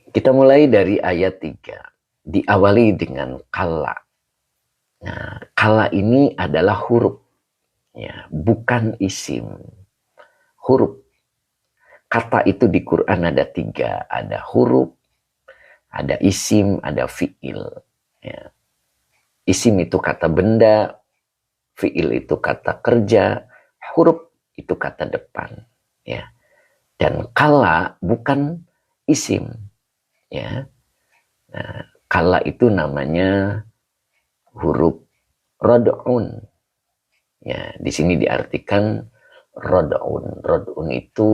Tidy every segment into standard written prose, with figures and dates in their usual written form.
Kita mulai dari ayat 3. Diawali dengan kala. Nah, kala ini adalah huruf, ya, bukan isim. Huruf. Kata itu di Quran ada 3. Ada huruf, ada isim, ada fi'il. Ya. Isim itu kata benda, fi'il itu kata kerja, huruf itu kata depan. Ya. Dan kala bukan isim. Ya. Nah, kala itu namanya huruf rod'un. Ya, di sini diartikan rod'un. Rod'un itu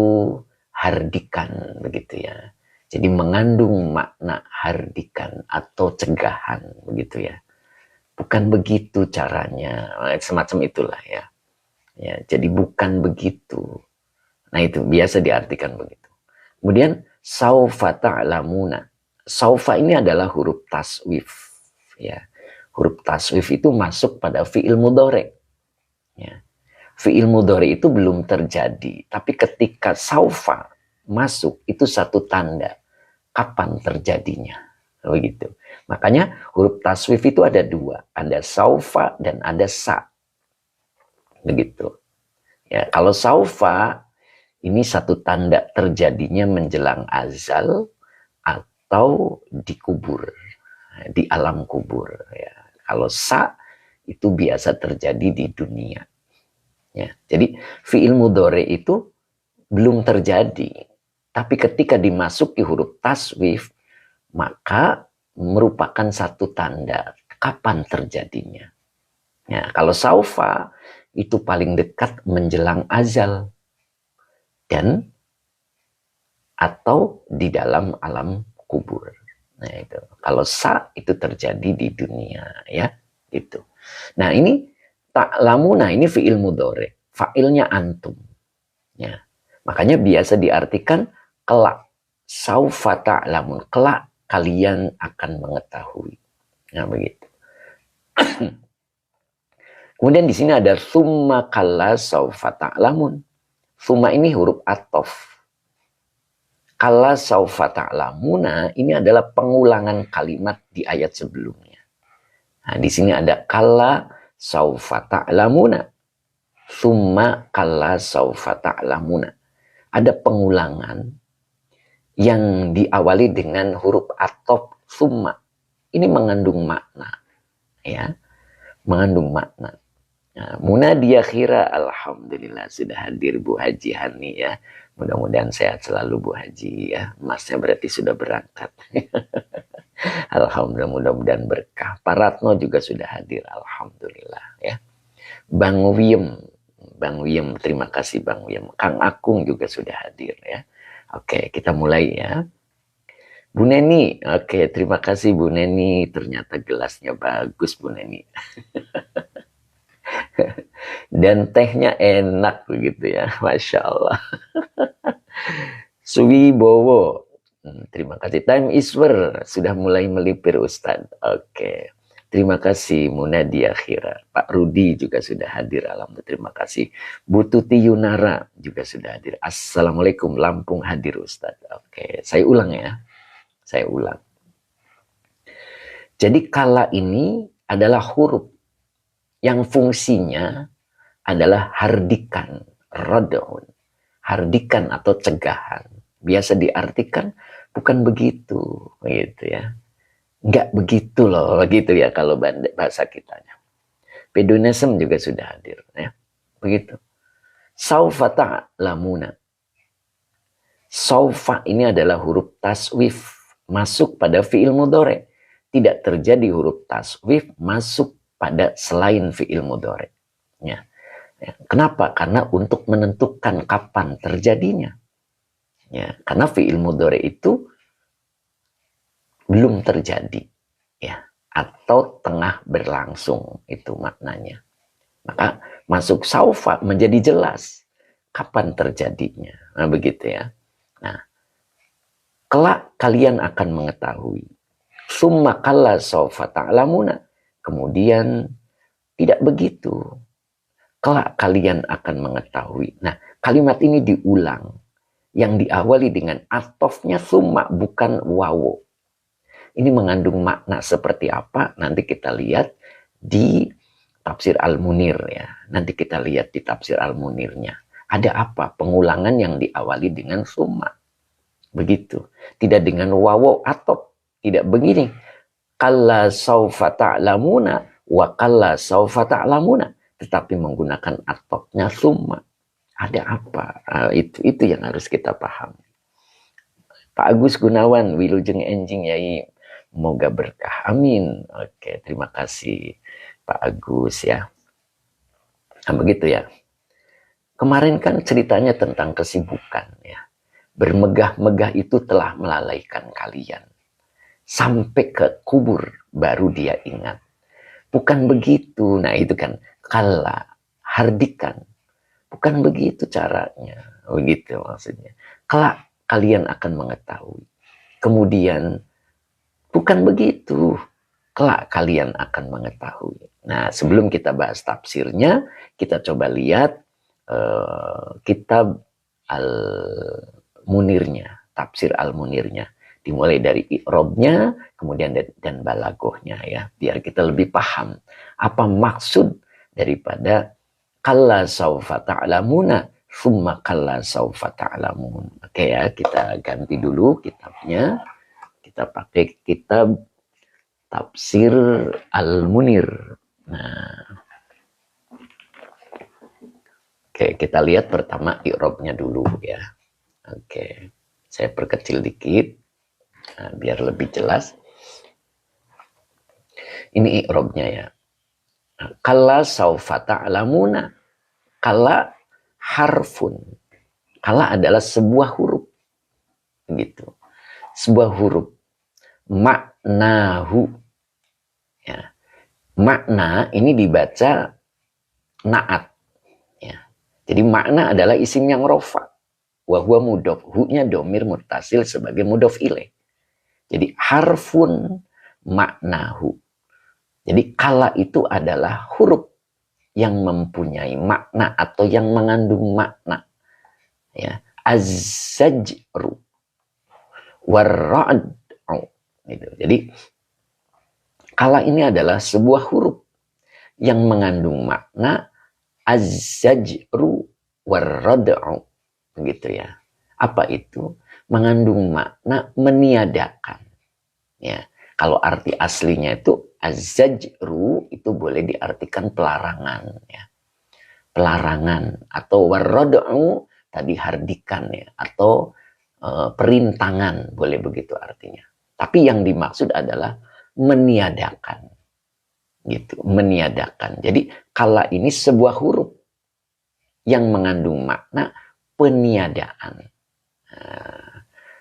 hardikan, begitu ya. Jadi mengandung makna hardikan atau cegahan, begitu ya. Bukan begitu caranya, semacam itulah ya. Ya, jadi bukan begitu. Nah itu biasa diartikan begitu. Kemudian saufa ta'lamuna. Saufa ini adalah huruf taswif. Ya. Huruf taswif itu masuk pada fi'il mudhari. Ya. Fi'il mudhari itu belum terjadi. Tapi ketika saufa masuk, itu satu tanda. Kapan terjadinya. Begitu. Makanya huruf taswif itu ada 2. Ada saufa dan ada sa. Begitu. Ya, kalau saufa, ini satu tanda terjadinya menjelang azal atau dikubur. Di alam kubur. Ya. Kalau sa, itu biasa terjadi di dunia. Ya, jadi fi'il mudhari itu belum terjadi. Tapi ketika dimasuki huruf taswif, maka merupakan satu tanda kapan terjadinya. Ya, kalau saufa itu paling dekat menjelang azal dan atau di dalam alam kubur. Nah itu. Kalau sa itu terjadi di dunia ya, itu. Nah ini ta'lamuna ini fi'il mudhari, fa'ilnya antum. Ya. Makanya biasa diartikan kelak, saufa ta'lamun, kelak kalian akan mengetahui. Nah begitu. Kemudian di sini ada summa kalla saufa ta'lamun. Summa ini huruf athof. Kalla saufa ta'lamuna ini adalah pengulangan kalimat di ayat sebelumnya. Nah, di sini ada kalla saufa ta'lamuna. Summa kalla saufa ta'lamuna. Ada pengulangan yang diawali dengan huruf athof summa. Ini mengandung makna, ya, mengandung makna. Nah, Munadia Khira, alhamdulillah sudah hadir Bu Haji Hani ya. Mudah-mudahan sehat selalu Bu Haji ya. Masnya berarti sudah berangkat. Alhamdulillah, mudah-mudahan berkah. Pak Ratno juga sudah hadir, alhamdulillah ya. Bang Wiem, terima kasih Bang Wiem. Kang Akung juga sudah hadir ya. Oke, kita mulai ya. Bu Neni, oke, terima kasih Bu Neni. Ternyata gelasnya bagus Bu Neni. Dan tehnya enak begitu ya, Masya Allah. Suwibowo, terima kasih. Time Iswer sudah mulai melipir Ustadz. Oke, terima kasih Munadia Khira. Pak Rudi juga sudah hadir, alhamdulillah, terima kasih. Bu Tuti Yunara juga sudah hadir. Assalamualaikum, Lampung hadir Ustadz. Oke, saya ulang ya, saya ulang. Jadi kala ini adalah huruf yang fungsinya adalah hardikan, rodon, hardikan atau cegahan. Biasa diartikan bukan begitu, gitu ya. Enggak begitu loh, begitu ya kalau bahasa kitanya. Pedonism juga sudah hadir, ya. Begitu. Saufa ta'lamuna. Saufa ini adalah huruf taswif masuk pada fi'il mudhari. Tidak terjadi huruf taswif masuk pada selain fi'il mudhari. Ya. Kenapa? Karena untuk menentukan kapan terjadinya. Ya, karena fi'il mudhari itu belum terjadi, ya, atau tengah berlangsung, itu maknanya. Maka masuk saufa menjadi jelas kapan terjadinya. Nah, begitu ya. Nah, kelak kalian akan mengetahui. Summa kalla saufa ta'lamuna. Kemudian tidak begitu. Kelak kalian akan mengetahui. Nah, kalimat ini diulang. yang diawali dengan atofnya summa, bukan wawo. Ini mengandung makna seperti apa? Nanti kita lihat di tafsir Al-Munir ya. Nanti kita lihat di tafsir Al-Munirnya. Ada apa? Pengulangan yang diawali dengan summa. Begitu. Tidak dengan wawo atof. Tidak begini. Kalla saufa ta'lamuna wa kalla saufa ta'lamuna. Tetapi menggunakan atofnya summa. Ada apa? Itu yang harus kita pahami. Pak Agus Gunawan, Wilujeng Enjing Yai. Semoga berkah. Amin. Oke, terima kasih Pak Agus ya. Nah, begitu ya. Kemarin kan ceritanya tentang kesibukan ya. Bermegah-megah itu telah melalaikan kalian. Sampai ke kubur baru dia ingat. Bukan begitu. Nah itu kan kala, hardikan. Bukan begitu caranya. Begitu maksudnya. Kelak kalian akan mengetahui. Kemudian bukan begitu. Kelak kalian akan mengetahui. Nah, sebelum kita bahas tafsirnya, kita coba lihat kitab Al-Munirnya, tafsir Al-Munirnya. Dimulai dari i'robnya, kemudian dan balagohnya ya. Biar kita lebih paham apa maksud daripada kalla saufa ta'lamuna, summa kalla saufa ta'lamun. Oke ya, kita ganti dulu kitabnya. Kita pakai kitab tafsir Al-Munir. Nah, oke, kita lihat pertama i'robnya dulu ya. Oke, saya perkecil dikit biar lebih jelas. Ini i'robnya ya. Kalla saufa ta'lamuna. Kalla harfun. Kalla adalah sebuah huruf. Gitu. Sebuah huruf. Maknahu. Ya. Makna ini dibaca na'at. Ya. Jadi makna adalah isim yang rofa. Wahuwa mudof. Hu-nya domir mutasil sebagai mudof ilaih. Jadi harfun maknahu. Jadi kala itu adalah huruf yang mempunyai makna atau yang mengandung makna. Ya. Az-zajru. Warra'd. Gitu. Jadi kala ini adalah sebuah huruf yang mengandung makna az-zajru warrad'u. Begitu ya. Apa itu? Mengandung makna meniadakan. Ya. Kalau arti aslinya itu az-zajru itu boleh diartikan pelarangan ya. Pelarangan atau warrad'u tadi hardikan ya, atau perintangan, boleh begitu artinya. Tapi yang dimaksud adalah meniadakan. Gitu, meniadakan. Jadi kala ini sebuah huruf yang mengandung makna peniadaan.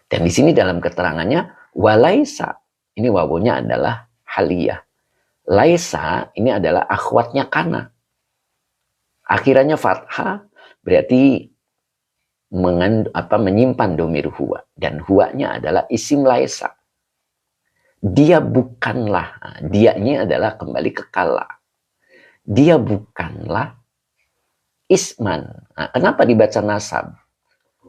Dan di sini dalam keterangannya walaisa, ini wawunya adalah haliyah. Laisa ini adalah akhwatnya kana. Akhirannya fathah berarti menyimpan domir huwa, dan huwanya adalah isim laisa. Dia bukanlah, dianya adalah kembali ke kala. Dia bukanlah isman. Nah, kenapa dibaca nasab?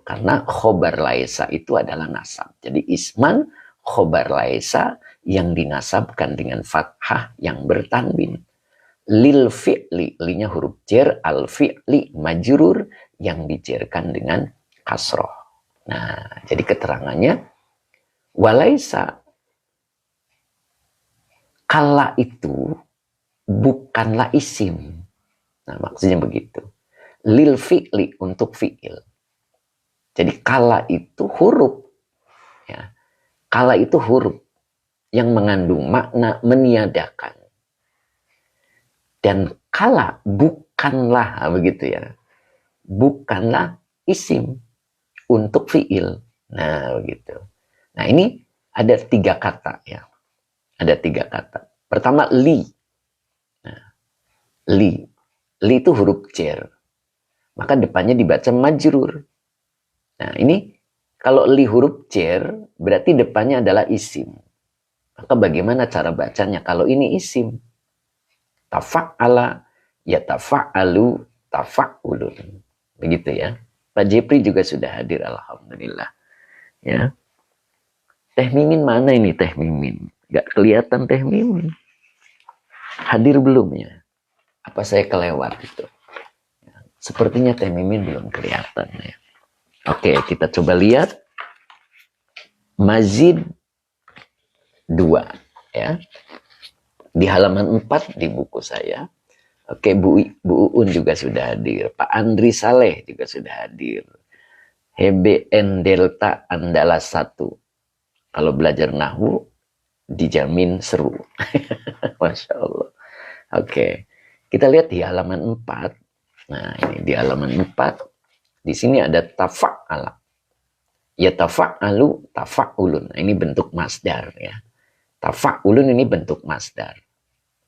Karena khobar laisa itu adalah nasab. Jadi isman khobar laisa yang dinasabkan dengan fathah yang bertanwin. Lil fi'li, linya huruf jer, al fi'li majrur yang dijerkan dengan kasroh. Nah, jadi keterangannya walaisa, kala itu bukanlah isim. Nah, maksudnya begitu. Lil fi'li, untuk fi'il. Jadi kala itu huruf. Ya. Kala itu huruf yang mengandung makna meniadakan. Dan kala bukanlah, begitu ya. Bukanlah isim untuk fi'il. Nah, begitu. Nah, ini ada 3 kata ya. Ada 3 kata. Pertama, li. Nah, li. Li itu huruf jer. Maka depannya dibaca majrur. Nah, ini kalau li huruf jer, berarti depannya adalah isim. Maka bagaimana cara bacanya kalau ini isim? Tafa'ala, ya tafa'alu, tafa'ulun. Begitu ya. Pak Jepri juga sudah hadir, alhamdulillah. Ya. Teh Mimin mana ini Teh Mimin? Gak kelihatan Teh Mimin. Hadir belum ya? Apa saya kelewat itu? Sepertinya Teh Mimin belum kelihatan ya. Oke, kita coba lihat. Mazid 2 ya. Di halaman 4 di buku saya. Oke, Bu Uun juga sudah hadir. Pak Andri Saleh juga sudah hadir. HBN Delta Andalas 1. Kalau belajar nahwu dijamin seru. Masya Allah. Oke, kita lihat di halaman 4. Nah, ini di halaman 4. Di sini ada tafa'ala. Ya tafa'alu, tafa'ulun. Nah, ini bentuk masdar ya. Tafa'ulun ini bentuk masdar.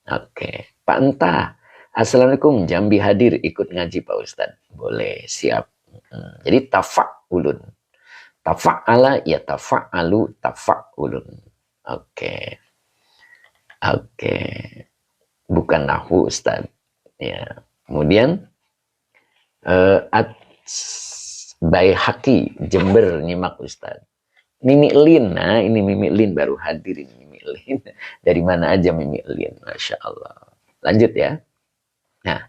Oke, Pak Entah. Assalamualaikum, Jambi hadir ikut ngaji Pak Ustadz. Boleh, siap. Jadi tafa'ulun. Tafa'ala ya tafa'alu tafa'ulun. Oke. Oke. Bukan nahwu Ustadz. Ya. Kemudian Baihaqi Jember nyimak Ustadz. Mimi Lin, nah ini Mimi Lin baru hadir ini Mimi Lin. Dari mana aja Mimi Lin, Masya Allah. Lanjut ya. Nah,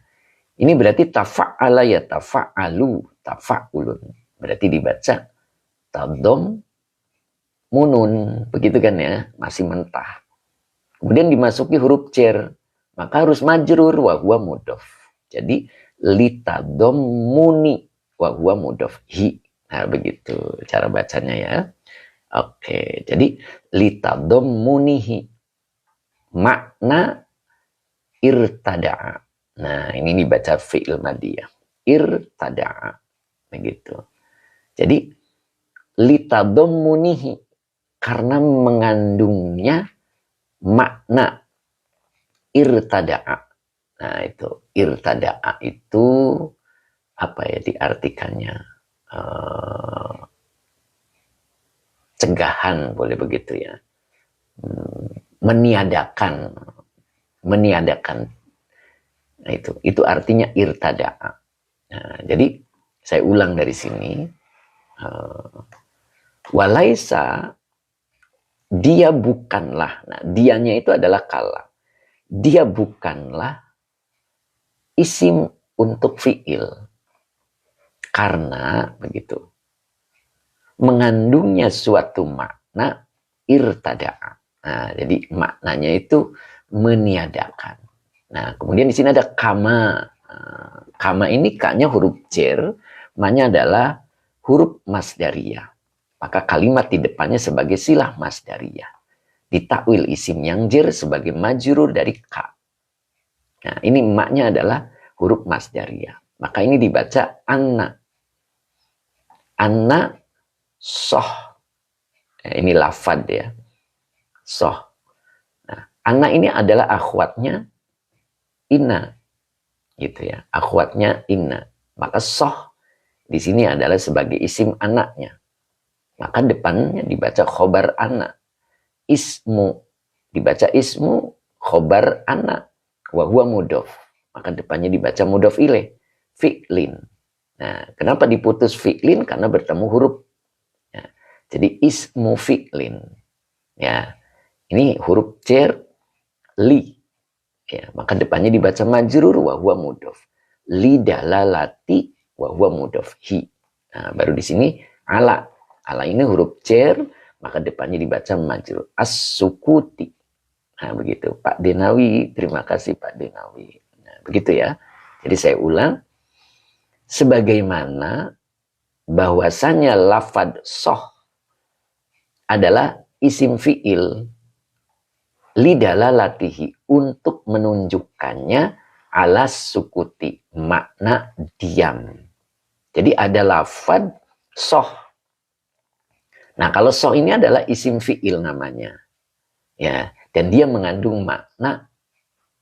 ini berarti tafa'ala ya tafa'alu tafa'ulun. Berarti dibaca tadom munun. Begitu kan ya, masih mentah. Kemudian dimasuki huruf cer. Maka harus majrur wa huwa mudhof. Jadi litadom muni wa huwa mudhof hi. Nah, begitu cara bacanya ya. Oke, jadi litadom munihi. Makna irtada'a. Nah, ini dibaca fi'il madiyah. Irtada'a. Begitu. Jadi, litadammunihi. Karena mengandungnya makna irtada'a. Nah, itu. Irtada'a itu, apa ya diartikannya? Cegahan, boleh begitu ya. Meniadakan. Nah, itu artinya irtada'a. Nah, jadi saya ulang dari sini. Walaisa, dia bukanlah. Nah, dianya itu adalah kala. Dia bukanlah isim untuk fi'il. Karena begitu. Mengandungnya suatu makna irtada'a. Nah, jadi maknanya itu meniadakan. Nah, kemudian di sini ada kama. Kama ini ka-nya huruf jar, ma-nya adalah huruf masdariyah. Maka kalimat di depannya sebagai silah masdariyah. Ditakwil isim yang jar sebagai majrur dari ka. Nah, ini ma-nya adalah huruf masdariyah. Maka ini dibaca anna. Anna soh. Ini lafad ya. Soh. Nah, anna ini adalah akhwatnya inna, gitu ya, akhwatnya inna. Maka soh di sini adalah sebagai isim anaknya. Maka depannya dibaca khobar anak. Ismu dibaca ismu, khobar anak. Wa huwa mudhof. Maka depannya dibaca mudhof ilaih. Fi'lin. Nah, kenapa diputus fi'lin? Karena bertemu huruf. Ya, jadi ismu fi'lin. Ya, ini huruf jar li. Ya, maka depannya dibaca majrur wa huwa mudhof. Li dalalati wa huwa mudhof hi. Nah, baru di sini ala. Ala ini huruf jar, maka depannya dibaca majrur. As-sukuti. Nah, begitu. Pak Denawi, terima kasih Pak Denawi. Nah, begitu ya. Jadi saya ulang. Sebagaimana bahwasanya lafad soh adalah isim fi'il lidalalatihi, untuk menunjukkannya alas sukuti, makna diam. Jadi ada lafad soh. Nah, kalau soh ini adalah isim fi'il namanya. Ya, dan dia mengandung makna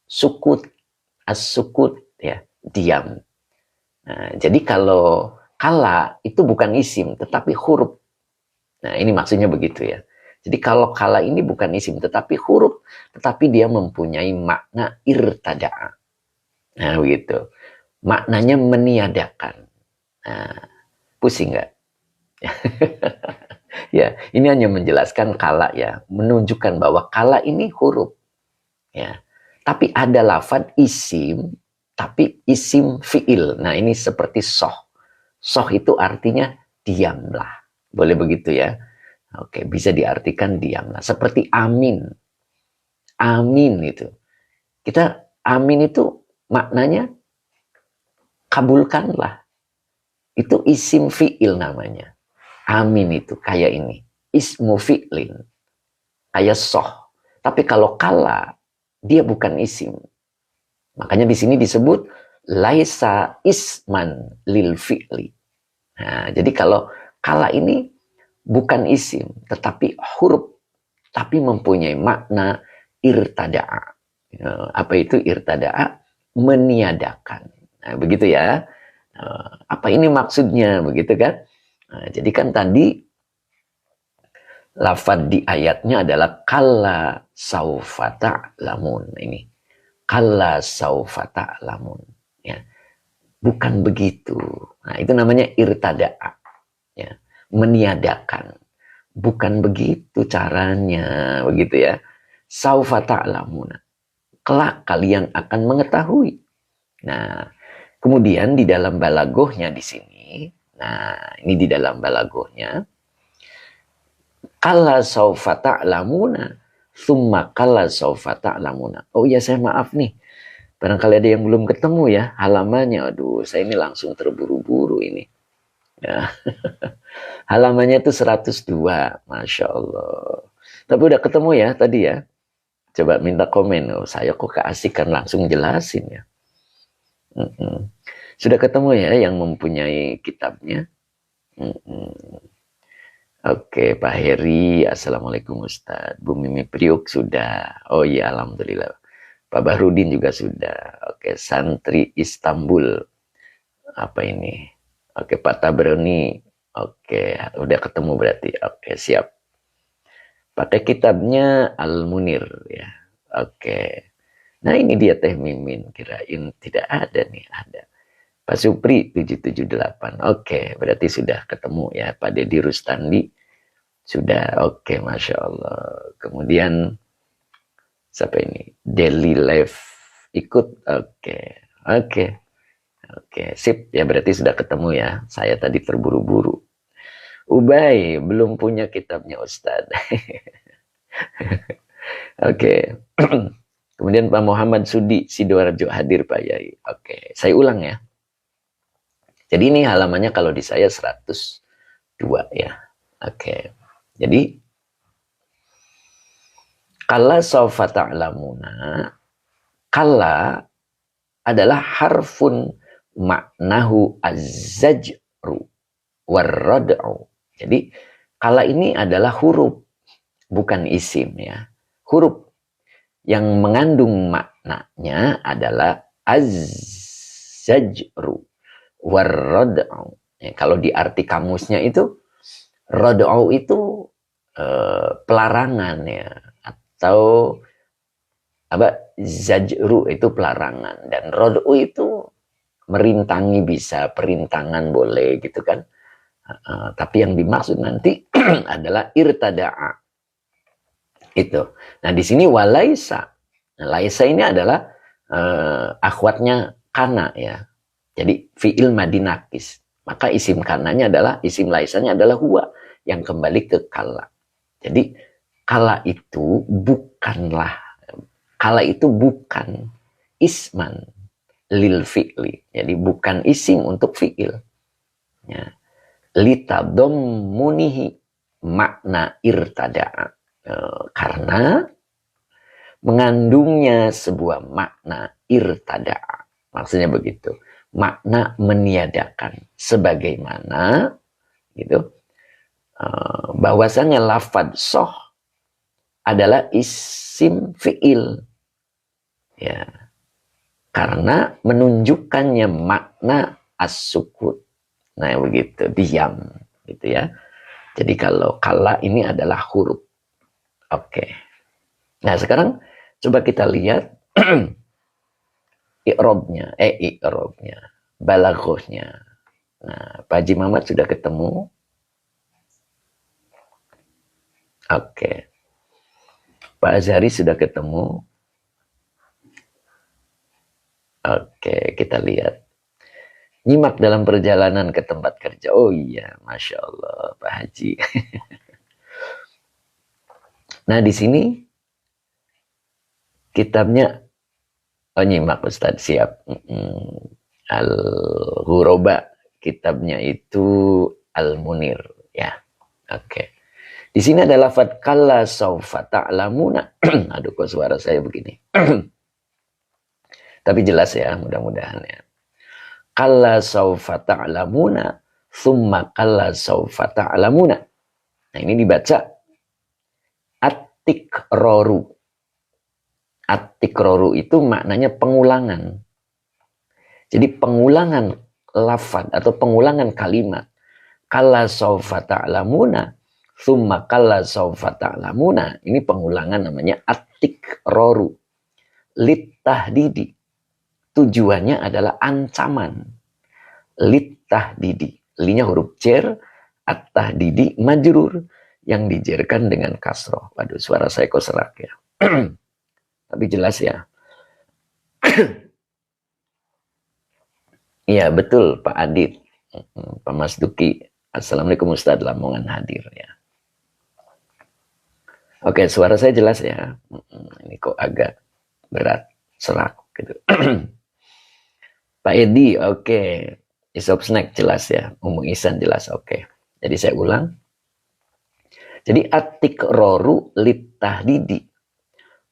sukut, as-sukut ya, diam. Nah, jadi kalau kala itu bukan isim tetapi huruf. Nah, ini maksudnya begitu ya. Jadi kalau kala ini bukan isim tetapi huruf, tetapi dia mempunyai makna irtada'a. Nah, begitu. Maknanya meniadakan. Nah, Pusing nggak? Ya, ini hanya menjelaskan kala ya, menunjukkan bahwa kala ini huruf. Ya, tapi ada lafadz isim, tapi isim fiil. Nah, ini seperti soh. Soh itu artinya diamlah. Boleh begitu ya? Oke, bisa diartikan diamlah. Seperti amin. Amin itu. Kita amin itu maknanya kabulkanlah. Itu isim fiil namanya. Amin itu kayak ini. Ismu fi'lin. Kayak soh. Tapi kalau kala, dia bukan isim. Makanya di sini disebut laisa isman lil fi'li. Nah, jadi kalau kala ini bukan isim, tetapi huruf, tapi mempunyai makna irtada'a. Apa itu irtada'a? Meniadakan. Nah, begitu ya. Apa ini maksudnya? Begitu kan? Nah, jadi kan tadi lafad di ayatnya adalah kalla saufa ta'lamun. Ini kalla saufa ta'lamun. Ya. Bukan begitu. Nah, itu namanya irtada'a. Ya. Meniadakan. Bukan begitu caranya. Begitu ya. Saufa ta'lamun. Kelak kalian akan mengetahui. Nah, kemudian di dalam balagohnya di sini. Nah, ini di dalam balagohnya. Kalla saufa ta'lamuna. Summa kalla saufa ta'lamuna. Oh iya, saya maaf nih. Barangkali ada yang belum ketemu ya halamannya. Aduh, saya ini langsung terburu-buru ini. Ya. Halamannya itu 102. Masya Allah. Tapi udah ketemu ya tadi ya. Coba minta komen. Oh, saya kok keasikan langsung jelasin ya. Sudah ketemu ya yang mempunyai kitabnya. Oke, Pak Heri. Assalamualaikum Ustadz. Bu Mimi Priuk sudah. Oh iya, alhamdulillah. Pak Bahrudin juga sudah. Oke, Santri Istanbul. Apa ini? Oke, Pak Tabroni. Oke, udah ketemu berarti. Oke, siap. Pakai kitabnya Al-Munir ya. Oke. Nah, ini dia Teh Mimin. Kirain tidak ada nih, ada. Pak Supri 778. Oke, berarti sudah ketemu ya. Pak Dedi Rustandi sudah. Oke, Masya Allah. Kemudian siapa ini? Daily Life ikut. Oke, sip ya, berarti sudah ketemu ya. Saya tadi terburu-buru. Ubay belum punya kitabnya Ustadz. Oke. Kemudian Pak Muhammad Sudi Sidoarjo hadir Pak Yai. Oke, saya ulang ya. Jadi ini halamannya kalau di saya 102 ya. Oke. Jadi kalla sawfa ta'lamuna. Kalla adalah harfun maknahu az-zajru warrad'u. Jadi kalla ini adalah huruf, bukan isim ya. Huruf yang mengandung maknanya adalah az-zajru warrad'u. Ya, kalau di arti kamusnya itu rad'u itu pelarangan ya, atau apa, zajru itu pelarangan, dan rad'u itu merintangi, bisa perintangan boleh gitu kan. Tapi yang dimaksud nanti adalah irtada'a itu. Nah di sini walaisa. Nah, laisa ini adalah akhwatnya kana ya. Jadi fi'il madinakis. Maka isim kananya adalah, isim laisanya adalah huwa yang kembali ke kala. Jadi kala itu bukanlah, kala itu bukan isman lil fi'li. Jadi bukan isim untuk fi'il. Ya. Litadammunihi makna irtada'a. Karena mengandungnya sebuah makna irtada'a. Maksudnya begitu. Makna meniadakan. Sebagaimana gitu, bahwasanya lafadz soh adalah isim fi'il. Ya. Karena menunjukkannya makna as-sukut. Nah begitu, diam gitu ya. Jadi kalau kala ini adalah huruf. Oke. Nah sekarang coba kita lihat i'robnya, balaghahnya. Nah, Pak Haji Mamat sudah ketemu. Oke. Pak Azhari sudah ketemu. Oke, kita lihat. Nyimak dalam perjalanan ke tempat kerja. Oh iya, Masya Allah, Pak Haji. Nah, di sini kitabnya, oh nyimak Ustadz, siap. Al-Ghuraba, kitabnya itu Al-Munir, ya. Oke. Di sini ada lafadz kalla saufa ta'lamuna. Aduh, kok suara saya begini. Tapi jelas ya, mudah-mudahan ya. Kalla saufa ta'lamuna, summa kalla saufa ta'lamuna. Nah, ini dibaca at-tikraru. At-tikraru itu maknanya pengulangan. Jadi pengulangan lafaz atau pengulangan kalimat. Kalla saufa ta'lamuna, summa kalla saufa ta'lamuna. Ini pengulangan namanya at-tikraru. Lit-tahdidi. Tujuannya adalah ancaman. Lit-tahdidi. Linya huruf jer, at-tahdidi majrur. Yang dijerkan dengan kasroh. Waduh, suara saya kok serak ya. Tapi jelas ya. Iya, betul Pak Adit. Pak Mas Duki. Assalamualaikum Ustadz Lamongan hadir ya. Oke, suara saya jelas ya. Ini kok agak berat, serak gitu. Pak Edi, oke. Isop snack jelas ya. Umum Isan jelas, oke. Jadi saya ulang. Jadi at-tikraru lit-tahdidi.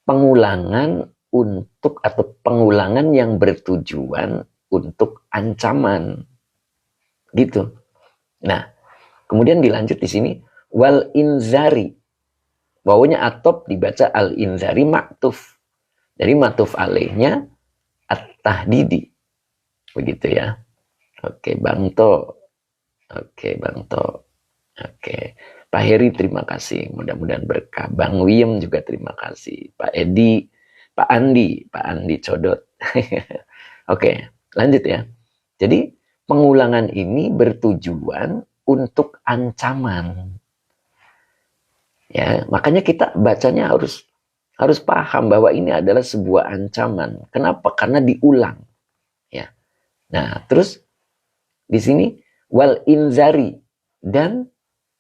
Pengulangan untuk atau pengulangan yang bertujuan untuk ancaman. Gitu. Nah, kemudian dilanjut di sini wal inzari. Wawunya atop dibaca al inzari maktuf. Jadi maktuf alaihnya at-tahdidi. Begitu ya. Oke, Bang To. Oke, Bang To. Oke. Pak Heri terima kasih. Mudah-mudahan berkah. Bang Wiem juga terima kasih. Pak Edi, Pak Andi Codot. Oke, lanjut ya. Jadi pengulangan ini bertujuan untuk ancaman. Ya, makanya kita bacanya harus paham bahwa ini adalah sebuah ancaman. Kenapa? Karena diulang. Ya. Nah, terus di sini wal inzari dan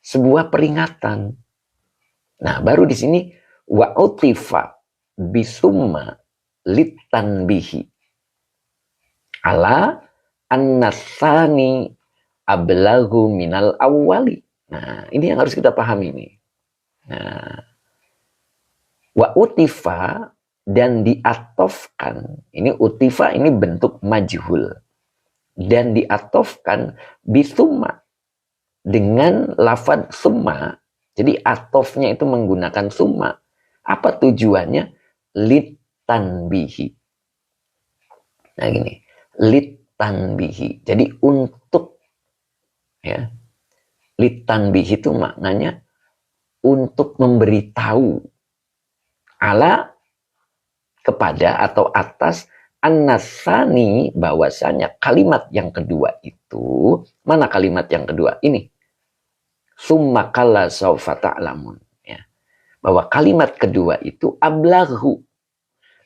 sebuah peringatan. Nah, baru di sini wa utifa bisumma litanbihi ala annasani ablagu minal awwali. Nah, ini yang harus kita pahami nih. Nah, wa utifa dan diatofkan. Ini utifa ini bentuk majhul. Dan diatofkan bisumma dengan lafad summa. Jadi atofnya itu menggunakan summa. Apa tujuannya? Litanbihi. Nah gini, litanbihi. Jadi untuk ya. Litanbihi itu maknanya untuk memberitahu ala kepada atau atas an-nasani bahwasanya kalimat yang kedua itu, mana kalimat yang kedua ini? Summa kalla saufa ta'lamun, ya. Bahwa kalimat kedua itu ablaghu.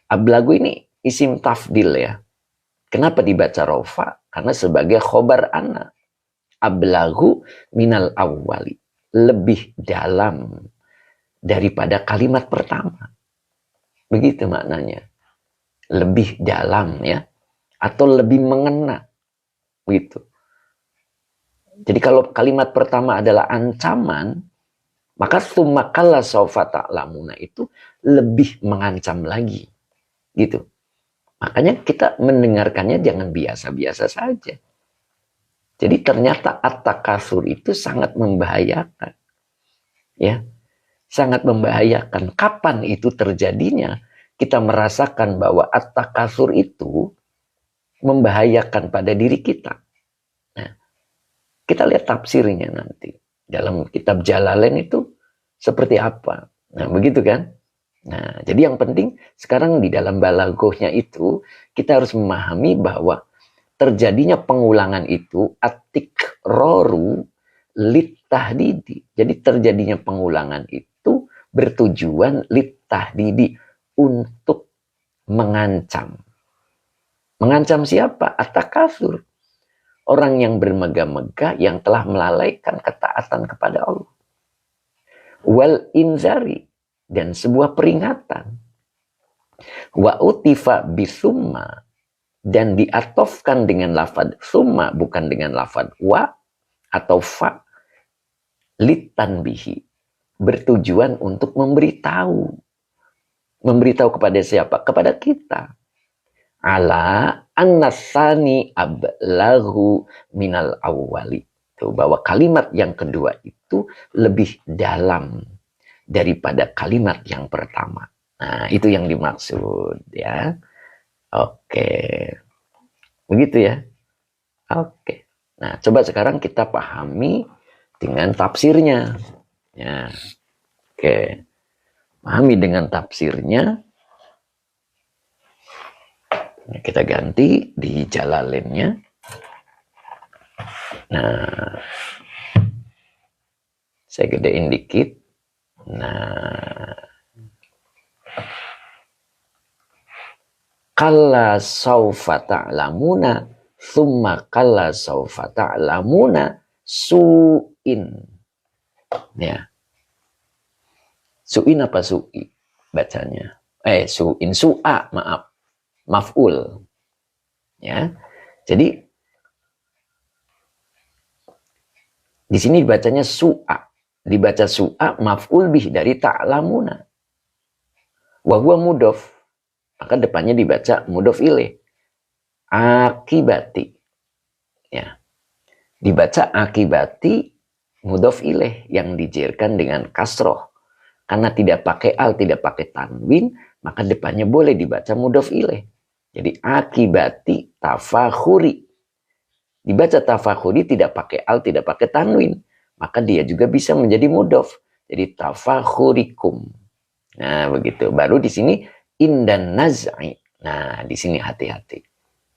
Ablaghu ini isim tafdil ya. Kenapa dibaca rofa? Karena sebagai khobar ana. Ablaghu minal awwali. Lebih dalam daripada kalimat pertama. Begitu maknanya. Lebih dalam ya, atau lebih mengena, gitu. Jadi kalau kalimat pertama adalah ancaman, maka summa kalla saufa ta'lamuna itu lebih mengancam lagi, gitu. Makanya kita mendengarkannya jangan biasa-biasa saja. Jadi ternyata at-takasur itu sangat membahayakan, ya, sangat membahayakan. Kapan itu terjadinya? Kita merasakan bahwa at-takasur itu membahayakan pada diri kita. Nah, kita lihat tafsirnya nanti. Dalam kitab Jalalain itu seperti apa. Nah, begitu kan? Nah, jadi yang penting sekarang di dalam balaghahnya itu, kita harus memahami bahwa terjadinya pengulangan itu, takraru litahdidi. Jadi terjadinya pengulangan itu bertujuan litahdidi, untuk mengancam. Mengancam siapa? At-takasur. Orang yang bermegah-megah yang telah melalaikan ketaatan kepada Allah. Wal inzari, dan sebuah peringatan. Wa utifa bisumma, dan diatofkan dengan lafad summa, bukan dengan lafad wa atau fa, litanbihi, bertujuan untuk memberitahu. Memberitahu kepada siapa? Kepada kita. Ala annasani ablahu minal awwali. Tuh, bahwa kalimat yang kedua itu lebih dalam daripada kalimat yang pertama. Nah, itu yang dimaksud ya. Oke. Begitu ya. Oke. Nah, coba sekarang kita pahami dengan tafsirnya. Ya. Oke. Pahami dengan tafsirnya. Nah, kita ganti di Jalalainnya. Nah, saya gedein dikit. Nah, kalla saufa ta'lamuna, thumma kalla saufa ta'lamuna su'in. Ya. Su'in apa su'i bacanya? Su'in, su'a, maaf. Maf'ul. Ya. Jadi di sini dibacanya su'a. Dibaca su'a maf'ul bih dari ta'lamuna. Wa huwa mudhof. Maka depannya dibaca mudhof ilaih. Akibati. Ya. Dibaca akibati mudhof ilaih yang dijerkan dengan kasroh. Karena tidak pakai al, tidak pakai tanwin, maka depannya boleh dibaca mudhof ilaih. Jadi akibati tafakhuri. Dibaca tafakhuri tidak pakai al, tidak pakai tanwin, maka dia juga bisa menjadi mudhof. Jadi tafakhurikum. Nah, begitu. Baru di sini indan naz'i. Nah, di sini hati-hati.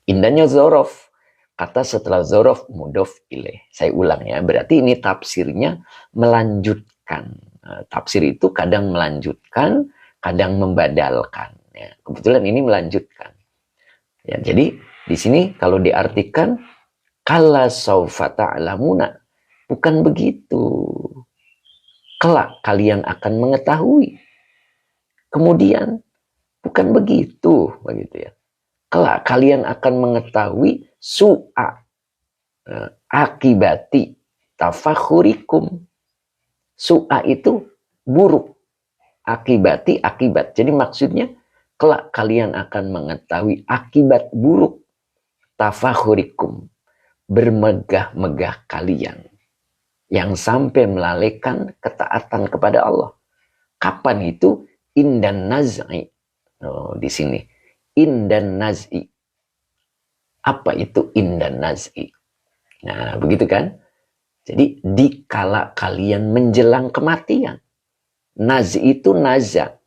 Indahnya zorof. Kata setelah zorof mudhof ilaih. Saya ulang ya. Berarti ini tafsirnya melanjutkan. Nah, tafsir itu kadang melanjutkan, kadang membadalkan. Ya, kebetulan ini melanjutkan. Ya, jadi di sini kalau diartikan kalla saufa ta'lamuna, bukan begitu. Kelak kalian akan mengetahui. Kemudian bukan begitu, begitu ya. Kelak kalian akan mengetahui su'a, akibati tafakhurikum. Su'a itu buruk, akibati akibat. Jadi maksudnya kelak kalian akan mengetahui akibat buruk tafakhurikum, bermegah-megah kalian yang sampai melalaikan ketaatan kepada Allah. Kapan itu? Indan naz'i. Oh, di sini indan naz'i. Apa itu indan naz'i? Nah, begitu kan? Jadi dikala kalian menjelang kematian. Naz'i itu naza.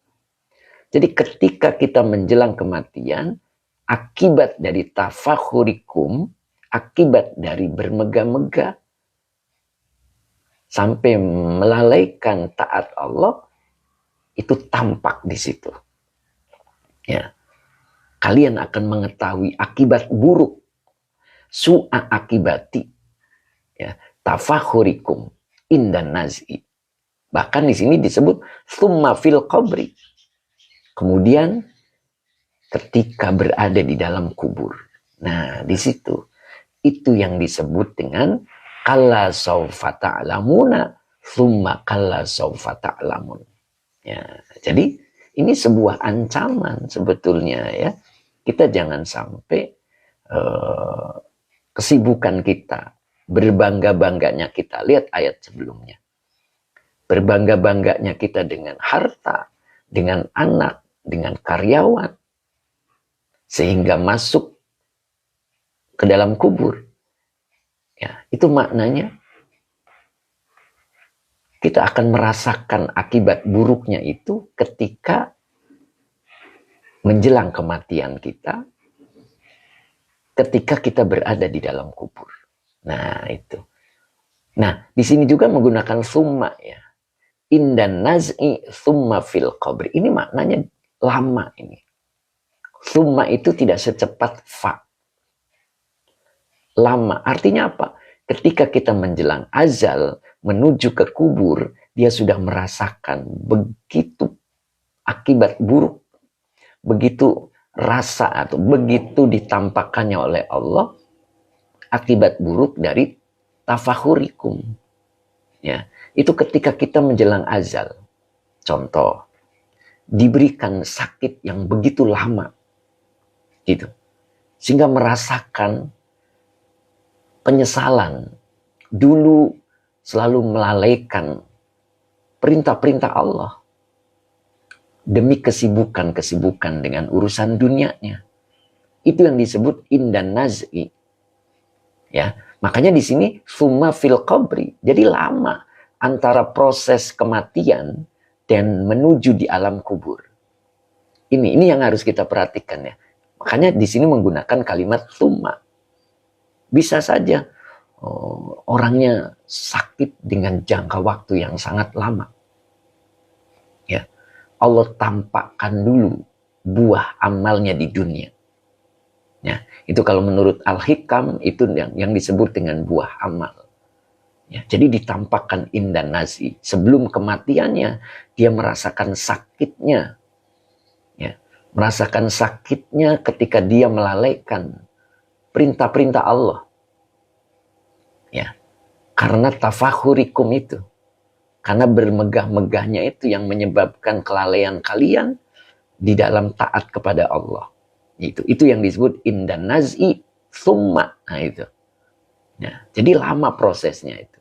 Jadi ketika kita menjelang kematian, akibat dari tafakhurikum, akibat dari bermegah-megah sampai melalaikan taat Allah, itu tampak di situ. Ya. Kalian akan mengetahui akibat buruk, su'a akibati, ya, tafakhurikum indan naz'i. Bahkan di sini disebut thumma fil qabri. Kemudian ketika berada di dalam kubur. Nah, di situ itu yang disebut dengan kalla saufa ta'lamuna thumma kalla saufa ta'lamun. Ya, jadi ini sebuah ancaman sebetulnya ya. Kita jangan sampai kesibukan kita, berbangga-bangganya kita. Lihat ayat sebelumnya. Berbangga-bangganya kita dengan harta, dengan anak, dengan karyawan. Sehingga masuk ke dalam kubur. Ya, itu maknanya kita akan merasakan akibat buruknya itu ketika menjelang kematian kita, ketika kita berada di dalam kubur. Nah, itu. Nah, di sini juga menggunakan summa ya. Indan naz'i summa fil qabri. Ini maknanya lama ini. Summa itu tidak secepat fa. Lama. Artinya apa? Ketika kita menjelang azal, menuju ke kubur, dia sudah merasakan begitu akibat buruk, begitu rasa atau begitu ditampakkannya oleh Allah, akibat buruk dari tafahurikum. Ya, itu ketika kita menjelang azal. Contoh, diberikan sakit yang begitu lama, gitu, sehingga merasakan penyesalan. Dulu selalu melalaikan perintah-perintah Allah demi kesibukan-kesibukan dengan urusan dunianya. Itu yang disebut indan naz'i. Ya, makanya di sini summa fil qabri. Jadi lama antara proses kematian dan menuju di alam kubur. Ini yang harus kita perhatikan ya. Makanya di sini menggunakan kalimat summa. Bisa saja orangnya sakit dengan jangka waktu yang sangat lama. Ya, Allah tampakkan dulu buah amalnya di dunia. Ya, itu kalau menurut Al-Hikam itu yang disebut dengan buah amal. Ya, jadi ditampakkan indan nazi. Sebelum kematiannya dia merasakan sakitnya. Ya, merasakan sakitnya ketika dia melalaikan perintah-perintah Allah. Ya, karena tafahurikum itu. Karena bermegah-megahnya itu yang menyebabkan kelalaian kalian di dalam taat kepada Allah. Itu yang disebut indan naz'i summa. Nah itu. Ya, jadi lama prosesnya itu.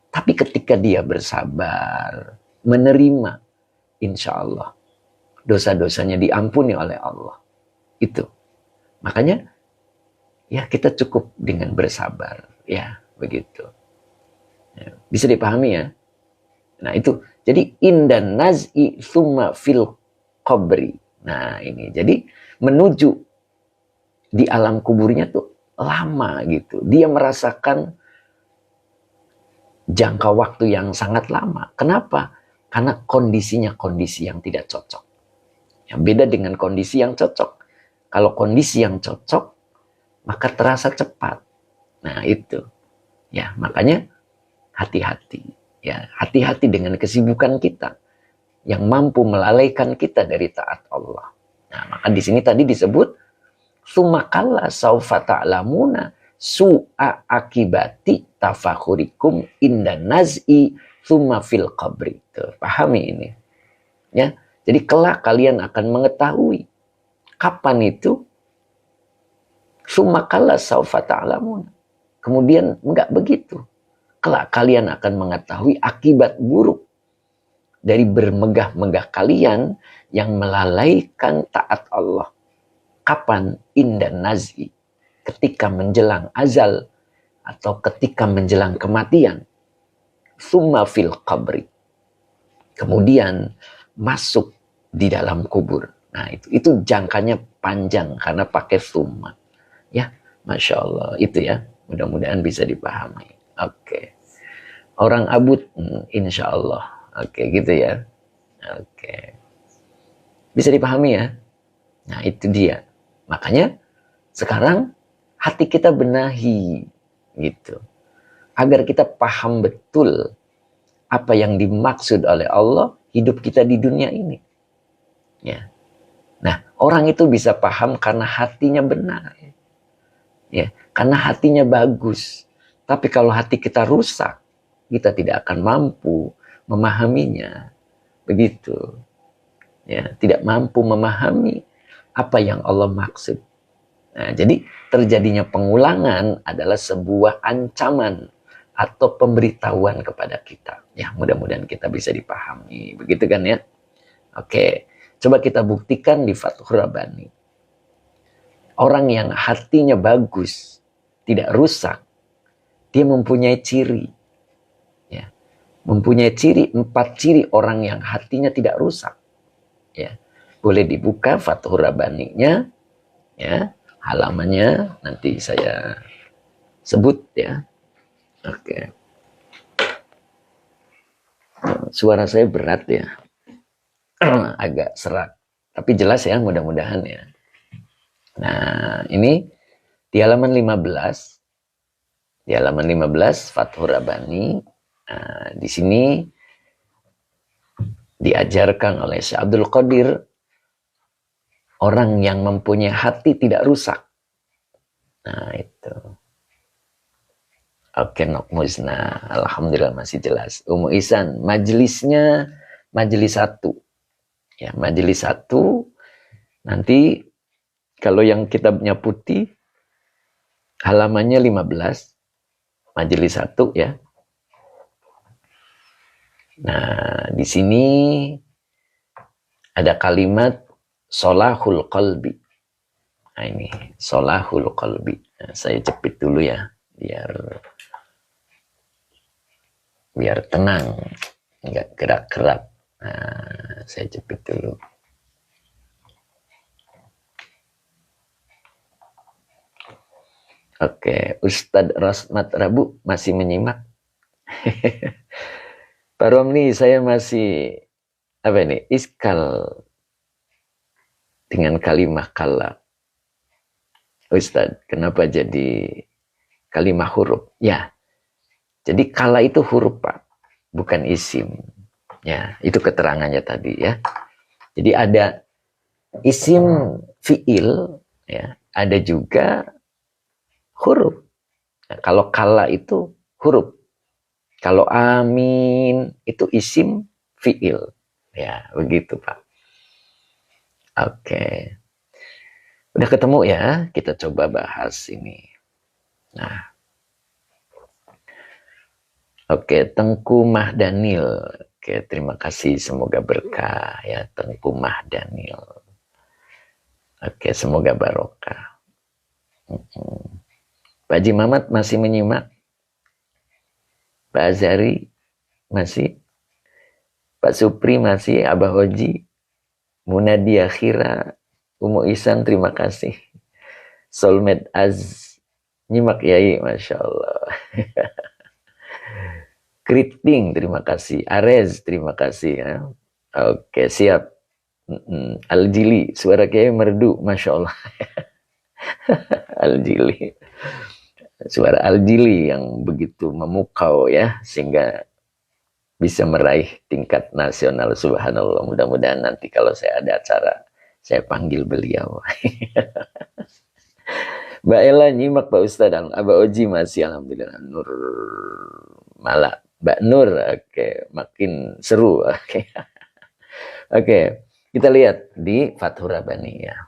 Tapi ketika dia bersabar, menerima, insya Allah dosa-dosanya diampuni oleh Allah. Itu. Makanya ya kita cukup dengan bersabar. Ya, begitu. Ya, bisa dipahami ya. Nah itu. Jadi indan naz'i summa fil qabri. Nah ini. Jadi menuju di alam kuburnya tuh lama gitu. Dia merasakan jangka waktu yang sangat lama. Kenapa? Karena kondisinya kondisi yang tidak cocok. Ya, beda dengan kondisi yang cocok. Kalau kondisi yang cocok, maka terasa cepat. Nah itu. Ya, makanya hati-hati. Ya, hati-hati dengan kesibukan kita yang mampu melalaikan kita dari taat Allah. Nah, maka di sini tadi disebut sumakalla saufa ta'lamuna su'a akibati tafakhurikum indan naz'i summa fil qabri. Tuh, pahami ini. Ya. Jadi kelak kalian akan mengetahui kapan itu sumakalla saufa ta'lamuna. Kemudian enggak begitu. Kelak kalian akan mengetahui akibat buruk dari bermegah-megah kalian yang melalaikan taat Allah. Kapan? Indan naz'i. Ketika menjelang azal atau ketika menjelang kematian. Summa fil qabri. Kemudian masuk di dalam kubur. Nah itu jangkanya panjang karena pakai summa. Ya, Masya Allah. Itu ya. Mudah-mudahan bisa dipahami. Oke. Orang abud, insya Allah. Oke, gitu ya. Oke. Bisa dipahami ya? Nah, itu dia. Makanya sekarang hati kita benahi gitu. Agar kita paham betul apa yang dimaksud oleh Allah hidup kita di dunia ini. Ya. Nah, orang itu bisa paham karena hatinya benar. Ya, karena hatinya bagus. Tapi kalau hati kita rusak, kita tidak akan mampu memahaminya. Begitu. Ya, tidak mampu memahami apa yang Allah maksud. Nah, jadi terjadinya pengulangan adalah sebuah ancaman atau pemberitahuan kepada kita. Ya, mudah-mudahan kita bisa dipahami. Begitu kan ya? Oke, coba kita buktikan di Fathur Rabbani. Orang yang hatinya bagus, tidak rusak, dia mempunyai ciri. Ya, mempunyai ciri, 4 ciri orang yang hatinya tidak rusak. Ya, boleh dibuka Fathur Rabbani-nya, ya, halamannya nanti saya sebut ya. Oke. Suara saya berat ya. Agak serak. Tapi jelas ya, mudah-mudahan ya. Nah, ini di halaman 15. Di halaman 15 Fathur Rabbani. Nah, di sini diajarkan oleh Syekh Abdul Qadir, orang yang mempunyai hati tidak rusak. Nah, itu. Oke, Nok Musna. Alhamdulillah masih jelas. Umu Ihsan, majelisnya majelis 1. Ya, majelis 1. Nanti kalau yang kitabnya putih, halamannya 15. Majelis 1 ya. Nah, di sini ada kalimat solahul qalbi. Nah, ini solahul qalbi. Nah, saya jepit dulu ya, biar tenang, nggak gerak-gerak. Nah, saya jepit dulu. Oke, Ustadz Rosmat Rabu masih menyimak. Pak Romli, saya masih iskal dengan kalimat kala. Ustadz, kenapa jadi kalimat huruf? Ya, jadi kala itu huruf, Pak, bukan isim. Ya, itu keterangannya tadi ya. Jadi ada isim fiil, ya, ada juga huruf. Nah, kalau kala itu huruf. Kalau amin itu isim fiil. Ya, begitu, Pak. Oke. Udah ketemu ya? Kita coba bahas ini. Nah. Oke, Tengku Mahdanil. Oke, terima kasih. Semoga berkah ya, Tengku Mahdanil. Oke, semoga barokah. Pak Haji Mamat masih menyimak? Pak Azhari masih? Pak Supri masih? Abah Hoji? Munadia Khira? Umu Ihsan, terima kasih. Solmed Az nyimak Yai, Masya Allah. Kriting, terima kasih. Arez, terima kasih ya. Oke, siap. Aljili, suara kayak merdu, Masya Allah. Aljili. Suara Aljili yang begitu memukau ya, sehingga bisa meraih tingkat nasional. Subhanallah, mudah-mudahan nanti kalau saya ada acara, saya panggil beliau. Mbak Ella nyimak Pak Ustadz. Abah Oji masih, alhamdulillah. Nur Malah. Mbak Nur, oke, makin seru. Oke. Oke, kita lihat di Fathur Rabbani ya.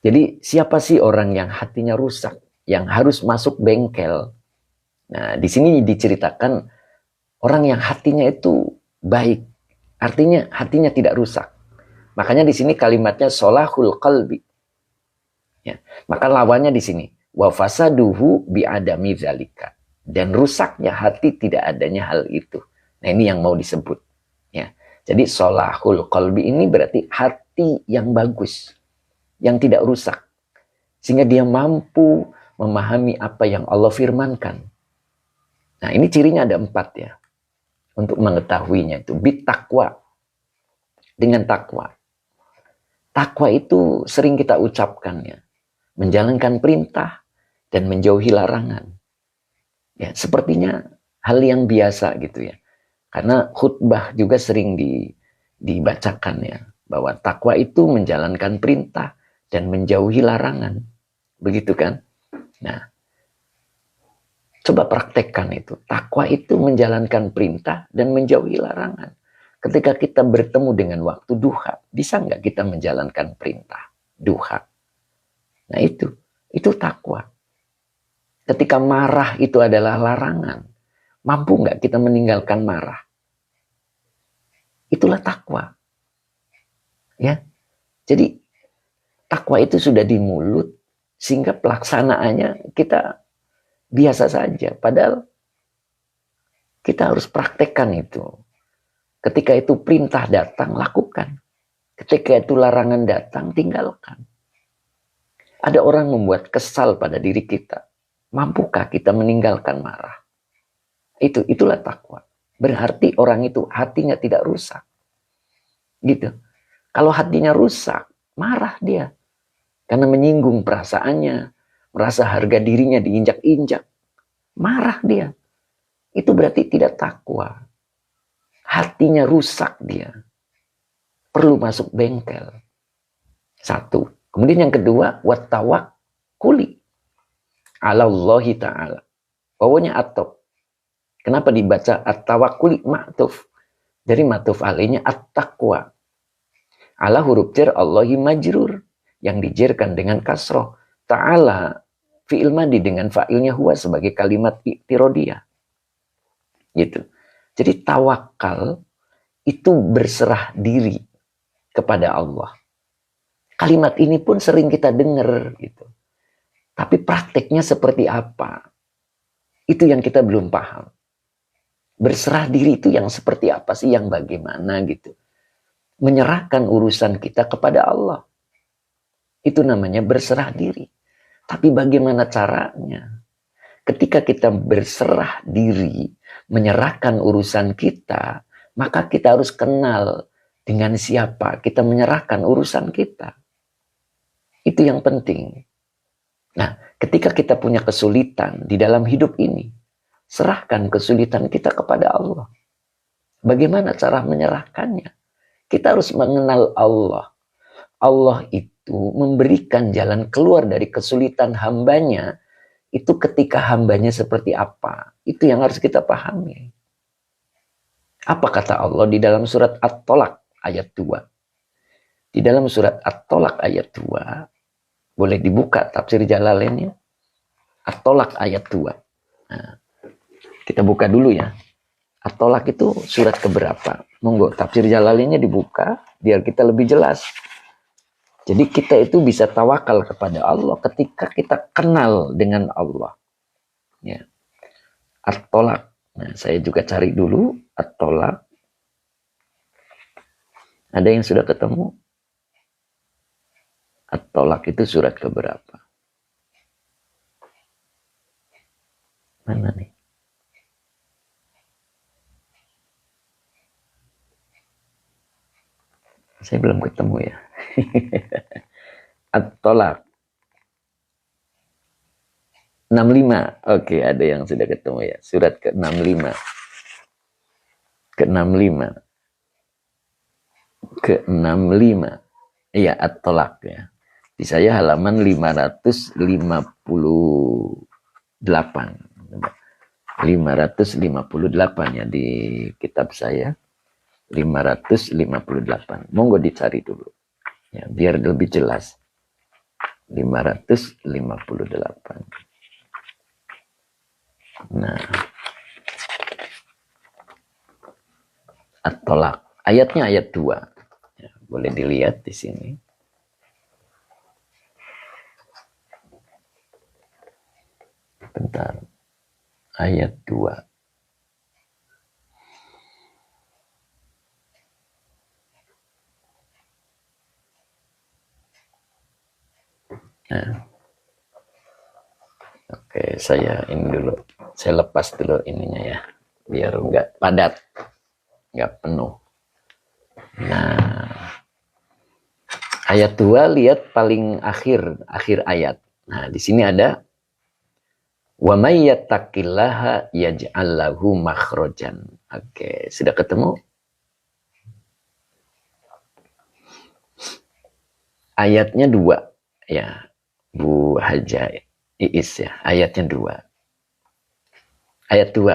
Jadi siapa sih orang yang hatinya rusak, yang harus masuk bengkel? Nah, di sini diceritakan orang yang hatinya itu baik, artinya hatinya tidak rusak. Makanya di sini kalimatnya solahul qalbi. Ya, maka lawannya di sini wa fasaduhu bi adami zalika. Dan rusaknya hati tidak adanya hal itu. Nah, ini yang mau disebut. Ya. Jadi solahul qalbi ini berarti hati yang bagus, yang tidak rusak. Sehingga dia mampu memahami apa yang Allah firmankan. Nah, ini cirinya ada 4 ya. Untuk mengetahuinya itu bitakwa. Dengan takwa. Takwa itu sering kita ucapkan ya. Menjalankan perintah dan menjauhi larangan. Ya, sepertinya hal yang biasa gitu ya. Karena khutbah juga sering dibacakan ya. Bahwa takwa itu menjalankan perintah dan menjauhi larangan. Begitu kan? Nah, coba praktekkan itu. Takwa itu menjalankan perintah dan menjauhi larangan. Ketika kita bertemu dengan waktu duha, bisa nggak kita menjalankan perintah duha? Nah itu takwa. Ketika marah itu adalah larangan, mampu nggak kita meninggalkan marah? Itulah takwa. Ya, jadi takwa itu sudah di mulut, sehingga pelaksanaannya kita biasa saja. Padahal kita harus praktekkan itu. Ketika itu perintah datang, lakukan. Ketika itu larangan datang, tinggalkan. Ada orang membuat kesal pada diri kita. Mampukah kita meninggalkan marah? Itulah takwa. berarti orang itu hatinya tidak rusak. Gitu. Kalau hatinya rusak, marah dia. Karena menyinggung perasaannya, merasa harga dirinya diinjak-injak. Marah dia. Itu berarti tidak takwa. Hatinya rusak dia. Perlu masuk bengkel. Satu. Kemudian yang kedua, wattawakkuli ala Allahi ta'ala. Wawunya atop. Kenapa dibaca at-tawakkuli ma'tuf? Dari ma'tuf alainya at-taqwa. Ala huruf jar Allahi majrur. Yang dijerkan dengan kasroh. Ta'ala fi'il madi dengan fa'ilnya huwa sebagai kalimat i'tirodiyah. Gitu. Jadi tawakal itu berserah diri kepada Allah. Kalimat ini pun sering kita dengar gitu. Tapi prakteknya seperti apa? Itu yang kita belum paham. Berserah diri itu yang seperti apa sih, yang bagaimana gitu. Menyerahkan urusan kita kepada Allah. Itu namanya berserah diri. Tapi bagaimana caranya? Ketika kita berserah diri, menyerahkan urusan kita, maka kita harus kenal dengan siapa kita menyerahkan urusan kita. Itu yang penting. Nah, ketika kita punya kesulitan di dalam hidup ini, serahkan kesulitan kita kepada Allah. Bagaimana cara menyerahkannya? Kita harus mengenal Allah. Allah itu memberikan jalan keluar dari kesulitan hambanya, itu ketika hambanya seperti apa. Itu yang harus kita pahami. Apa kata Allah di dalam surat At-Tolak ayat 2? Di dalam surat At-Tolak ayat 2, boleh dibuka tafsir Jalalainnya. At-Tolak ayat 2. Nah, kita buka dulu ya. At-Tolak itu surat keberapa? Monggo tafsir Jalalainnya dibuka biar kita lebih jelas. Jadi kita itu bisa tawakal kepada Allah ketika kita kenal dengan Allah. Ya. At-Tolak. Nah, saya juga cari dulu At-Tolak. Ada yang sudah ketemu? At-Tolak itu surat keberapa? Mana nih? Saya belum ketemu ya. At-Tolak 65. Oke, ada yang sudah ketemu ya. Surat ke-65. Ke-65. Ke-65. Iya, At-Tolak ya. Di saya halaman 558. 558 ya di kitab saya. 558. Monggo dicari dulu. Ya, biar lebih jelas. 558. Nah. At-Tolak. Ayatnya ayat 2. Ya, boleh dilihat di sini. Bentar. Ayat 2. Nah. Oke, saya ini dulu. Saya lepas dulu ininya ya. Biar enggak padat. Enggak penuh. Nah. Ayat 2 lihat paling akhir ayat. Nah, di sini ada wa may yattaqillaha yaj'al lahu makhrajan. Oke, sudah ketemu? Ayatnya 2 ya. Bu Haja Iis ya, ayatnya 2. Ayat 2,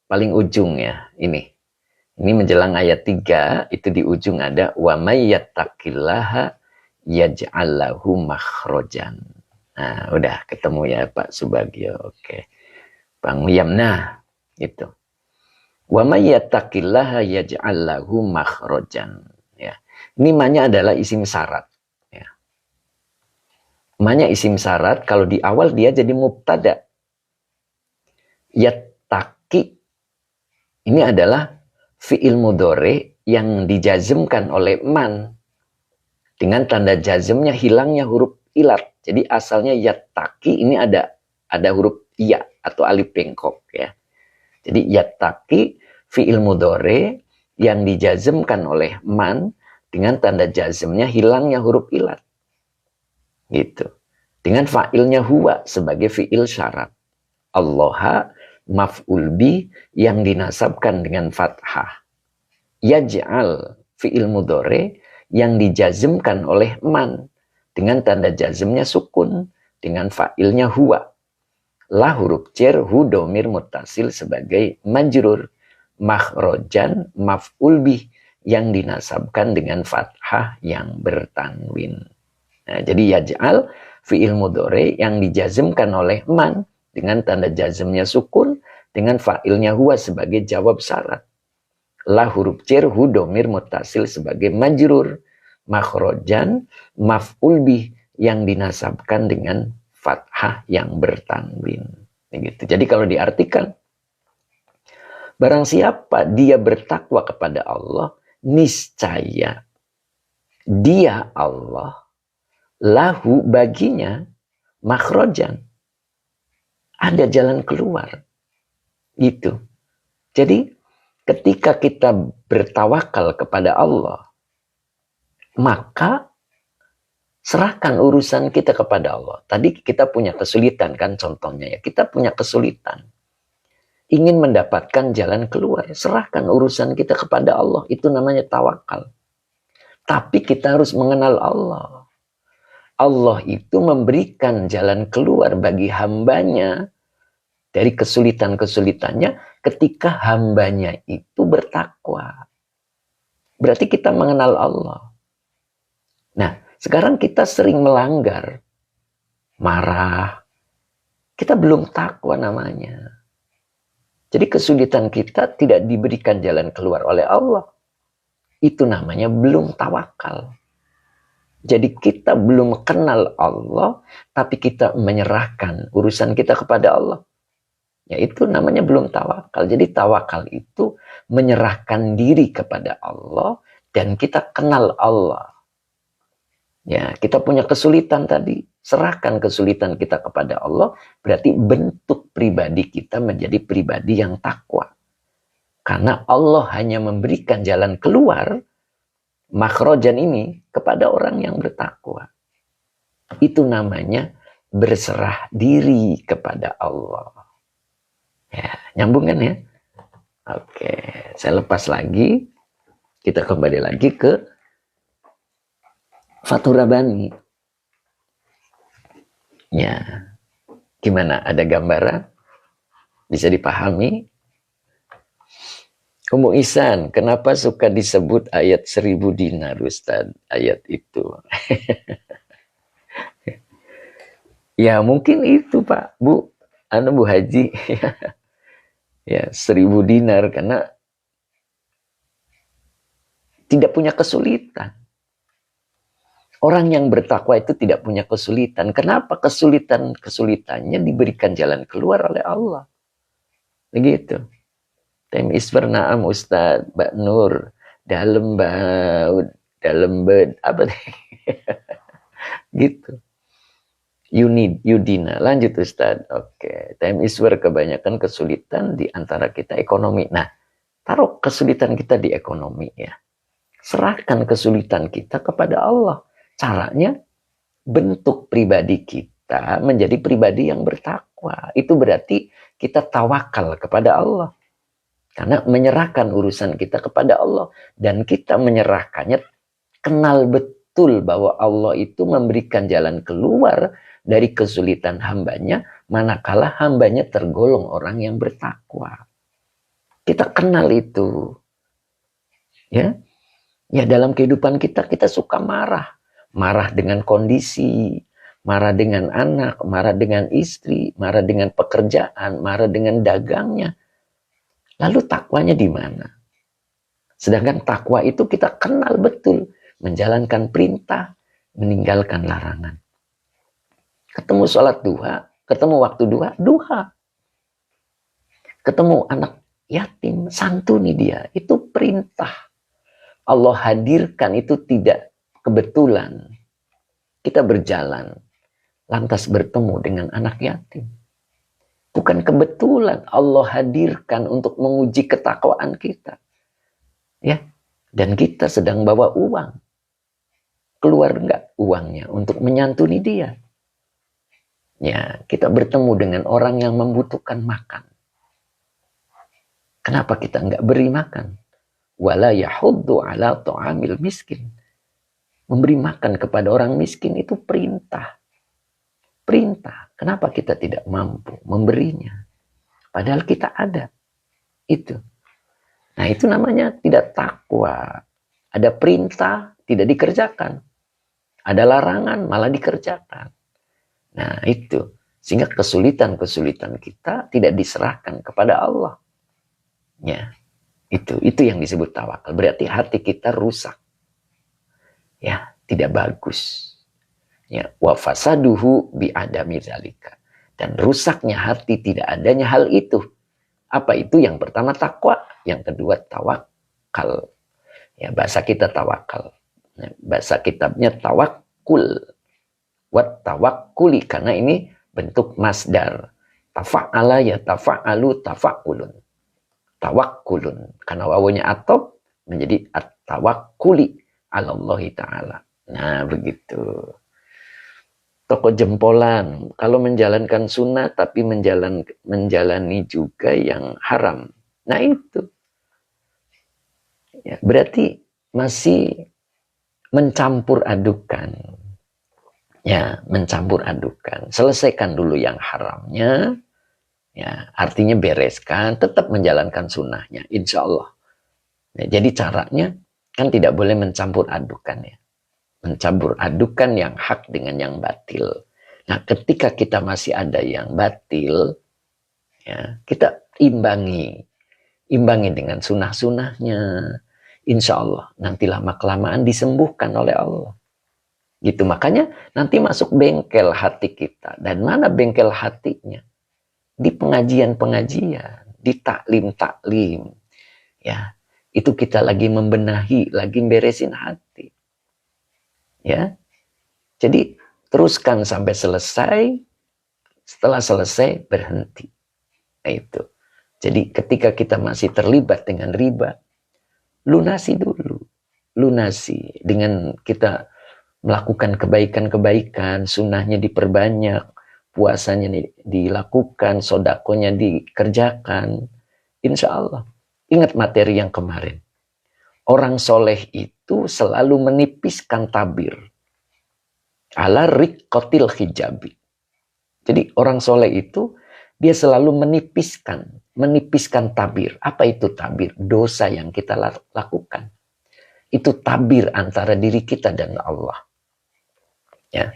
paling ujung ya, ini. Ini menjelang ayat 3, itu di ujung ada wa may yattaqillaha yaj'al lahu makhrajan. Nah, udah ketemu ya Pak Subagio. Oke. Bang William, nah, itu. Wa may yattaqillaha yaj'al lahu makhrajan. Ya. Ini ma-nya adalah isim syarat. Ma-nya isim syarat, kalau di awal dia jadi mubtada. Yattaqi ini adalah fi'il mudhari yang dijazmkan oleh man dengan tanda jazmnya hilangnya huruf ilat. Jadi asalnya yattaqi ini ada huruf ya atau alif bengkok ya. Jadi yattaqi fi'il mudhari yang dijazmkan oleh man dengan tanda jazmnya hilangnya huruf ilat. Gitu. Dengan fa'ilnya huwa sebagai fi'il syarat. Allaha maf'ul bi yang dinasabkan dengan fathah. Yaj'al fi'il mudhari yang dijazmkan oleh man dengan tanda jazmnya sukun dengan fa'ilnya huwa. La huruf jar hu domir muttasil sebagai majrur. Makhrojan maf'ul bih yang dinasabkan dengan fathah yang bertanwin. Nah, jadi yaj'al fi'il mudhari yang dijazmkan oleh man dengan tanda jazmnya sukun dengan fa'ilnya huwa sebagai jawab syarat. La huruf jar hu domir muttasil sebagai majrur. Makhrojan maf'ul bih yang dinasabkan dengan fathah yang bertanwin. Gitu. Jadi kalau diartikan, barang siapa dia bertakwa kepada Allah, niscaya dia Allah, lahu baginya, makhrojan. Ada jalan keluar. Gitu. Jadi ketika kita bertawakal kepada Allah, maka serahkan urusan kita kepada Allah. Tadi kita punya kesulitan kan contohnya ya. Kita punya kesulitan. Ingin mendapatkan jalan keluar. Serahkan urusan kita kepada Allah. Itu namanya tawakal. Tapi kita harus mengenal Allah. Allah itu memberikan jalan keluar bagi hambanya dari kesulitan-kesulitannya ketika hambanya itu bertakwa. Berarti kita mengenal Allah. Nah, sekarang kita sering melanggar, marah, kita belum takwa namanya. Jadi kesulitan kita tidak diberikan jalan keluar oleh Allah. Itu namanya belum tawakal. Jadi kita belum kenal Allah, tapi kita menyerahkan urusan kita kepada Allah. Ya itu namanya belum tawakal. Jadi tawakal itu menyerahkan diri kepada Allah dan kita kenal Allah. Ya, kita punya kesulitan tadi, serahkan kesulitan kita kepada Allah, berarti bentuk pribadi kita menjadi pribadi yang takwa. Karena Allah hanya memberikan jalan keluar makhrojan ini kepada orang yang bertakwa. Itu namanya berserah diri kepada Allah. Ya, nyambung kan ya? Oke, saya lepas lagi. Kita kembali lagi ke Fathur Rabbani. Ya, gimana? Ada gambaran? Bisa dipahami? Ummu Ihsan, kenapa suka disebut ayat 1000 dinar, Ustaz? Ayat itu. Ya, mungkin itu, Pak. Bu Haji. Ya, 1000 dinar karena tidak punya kesulitan. Orang yang bertakwa itu tidak punya kesulitan. Kenapa kesulitannya diberikan jalan keluar oleh Allah? Begitu. Tem isbar na'am Ustaz, Mbak Nur, dalam baut, dalam bed, apa nih? Gitu. Yudina, lanjut Ustaz. Oke. Tem isbar kebanyakan kesulitan di antara kita ekonomi. Nah, taruh kesulitan kita di ekonomi ya. Serahkan kesulitan kita kepada Allah. Caranya bentuk pribadi kita menjadi pribadi yang bertakwa. Itu berarti kita tawakal kepada Allah. Karena menyerahkan urusan kita kepada Allah. Dan kita menyerahkannya, kenal betul bahwa Allah itu memberikan jalan keluar dari kesulitan hambanya, manakala hambanya tergolong orang yang bertakwa. Kita kenal itu. Ya, dalam kehidupan kita suka marah. Marah dengan kondisi, marah dengan anak, marah dengan istri, marah dengan pekerjaan, marah dengan dagangnya. Lalu takwanya di mana? Sedangkan takwa itu kita kenal betul. Menjalankan perintah, meninggalkan larangan. Ketemu sholat duha, ketemu waktu duha. Ketemu anak yatim, santuni dia. Itu perintah. Allah hadirkan itu tidak kebetulan. Kita berjalan, lantas bertemu dengan anak yatim. Bukan kebetulan Allah hadirkan untuk menguji ketakwaan kita. Ya, dan kita sedang bawa uang. Keluar enggak uangnya untuk menyantuni dia? Ya, kita bertemu dengan orang yang membutuhkan makan. Kenapa kita enggak beri makan? Wala yahuddu ala ta'amil miskin. Memberi makan kepada orang miskin itu perintah. Perintah. Kenapa kita tidak mampu memberinya? Padahal kita ada. Itu. Nah, itu namanya tidak takwa. Ada perintah, tidak dikerjakan. Ada larangan, malah dikerjakan. Nah, itu. Sehingga kesulitan-kesulitan kita tidak diserahkan kepada Allah. Ya, itu yang disebut tawakal. Berarti hati kita rusak. Ya, tidak bagus. Ya, wa fasaduhu bi adami zalika. Dan rusaknya hati tidak adanya hal itu. Apa itu? Yang pertama takwa, yang kedua tawakal. Ya, bahasa kita tawakal. Ya, bahasa kitabnya tawakul. Wat tawakkuli, karena ini bentuk masdar. Tafa'ala ya tafa'alu tafa'ulun. Tawakkulun. Karena wawunya atop menjadi at-tawakkuli ala Allah Ta'ala. Nah, begitu. Toko jempolan, kalau menjalankan sunnah tapi menjalani juga yang haram. Nah, itu. Ya, berarti masih mencampur adukan. Ya, mencampur adukan. Selesaikan dulu yang haramnya. Ya, artinya bereskan, tetap menjalankan sunnahnya, insya Allah. Ya, jadi caranya kan tidak boleh mencampur adukan ya. Mencampur adukan yang hak dengan yang batil. Nah, ketika kita masih ada yang batil, ya, kita imbangi dengan sunnah-sunnahnya. Insya Allah, nanti lama-kelamaan disembuhkan oleh Allah. Gitu, makanya nanti masuk bengkel hati kita. Dan mana bengkel hatinya? Di pengajian-pengajian, di taklim-taklim. Ya, itu kita lagi membenahi, lagi beresin hati. Ya, jadi teruskan sampai selesai. Setelah selesai berhenti. Nah, itu. Jadi ketika kita masih terlibat dengan riba, lunasi dulu. Lunasi dengan kita melakukan kebaikan-kebaikan, sunnahnya diperbanyak, puasanya dilakukan, sodakonya dikerjakan. Insya Allah. Ingat materi yang kemarin. Orang soleh itu selalu menipiskan tabir. Ala riqqatil hijabi. Jadi orang soleh itu dia selalu menipiskan tabir. Apa itu tabir? Dosa yang kita lakukan. Itu tabir antara diri kita dan Allah. Ya.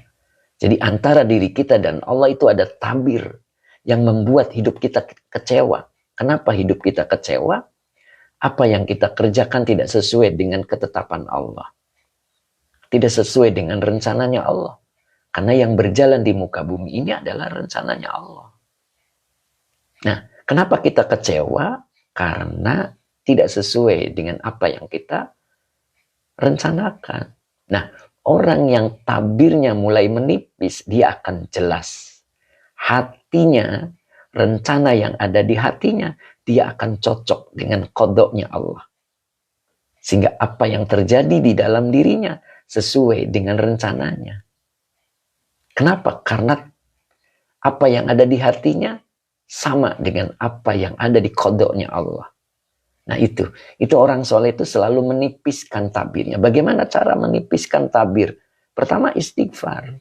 Jadi antara diri kita dan Allah itu ada tabir yang membuat hidup kita kecewa. Kenapa hidup kita kecewa? Apa yang kita kerjakan tidak sesuai dengan ketetapan Allah. Tidak sesuai dengan rencananya Allah. Karena yang berjalan di muka bumi ini adalah rencananya Allah. Nah, kenapa kita kecewa? Karena tidak sesuai dengan apa yang kita rencanakan. Nah, orang yang tabirnya mulai menipis, dia akan jelas. Hatinya, rencana yang ada di hatinya, dia akan cocok dengan kodoknya Allah. Sehingga apa yang terjadi di dalam dirinya sesuai dengan rencananya. Kenapa? Karena apa yang ada di hatinya sama dengan apa yang ada di kodoknya Allah. Nah, itu orang soleh itu selalu menipiskan tabirnya. Bagaimana cara menipiskan tabir? Pertama, istighfar.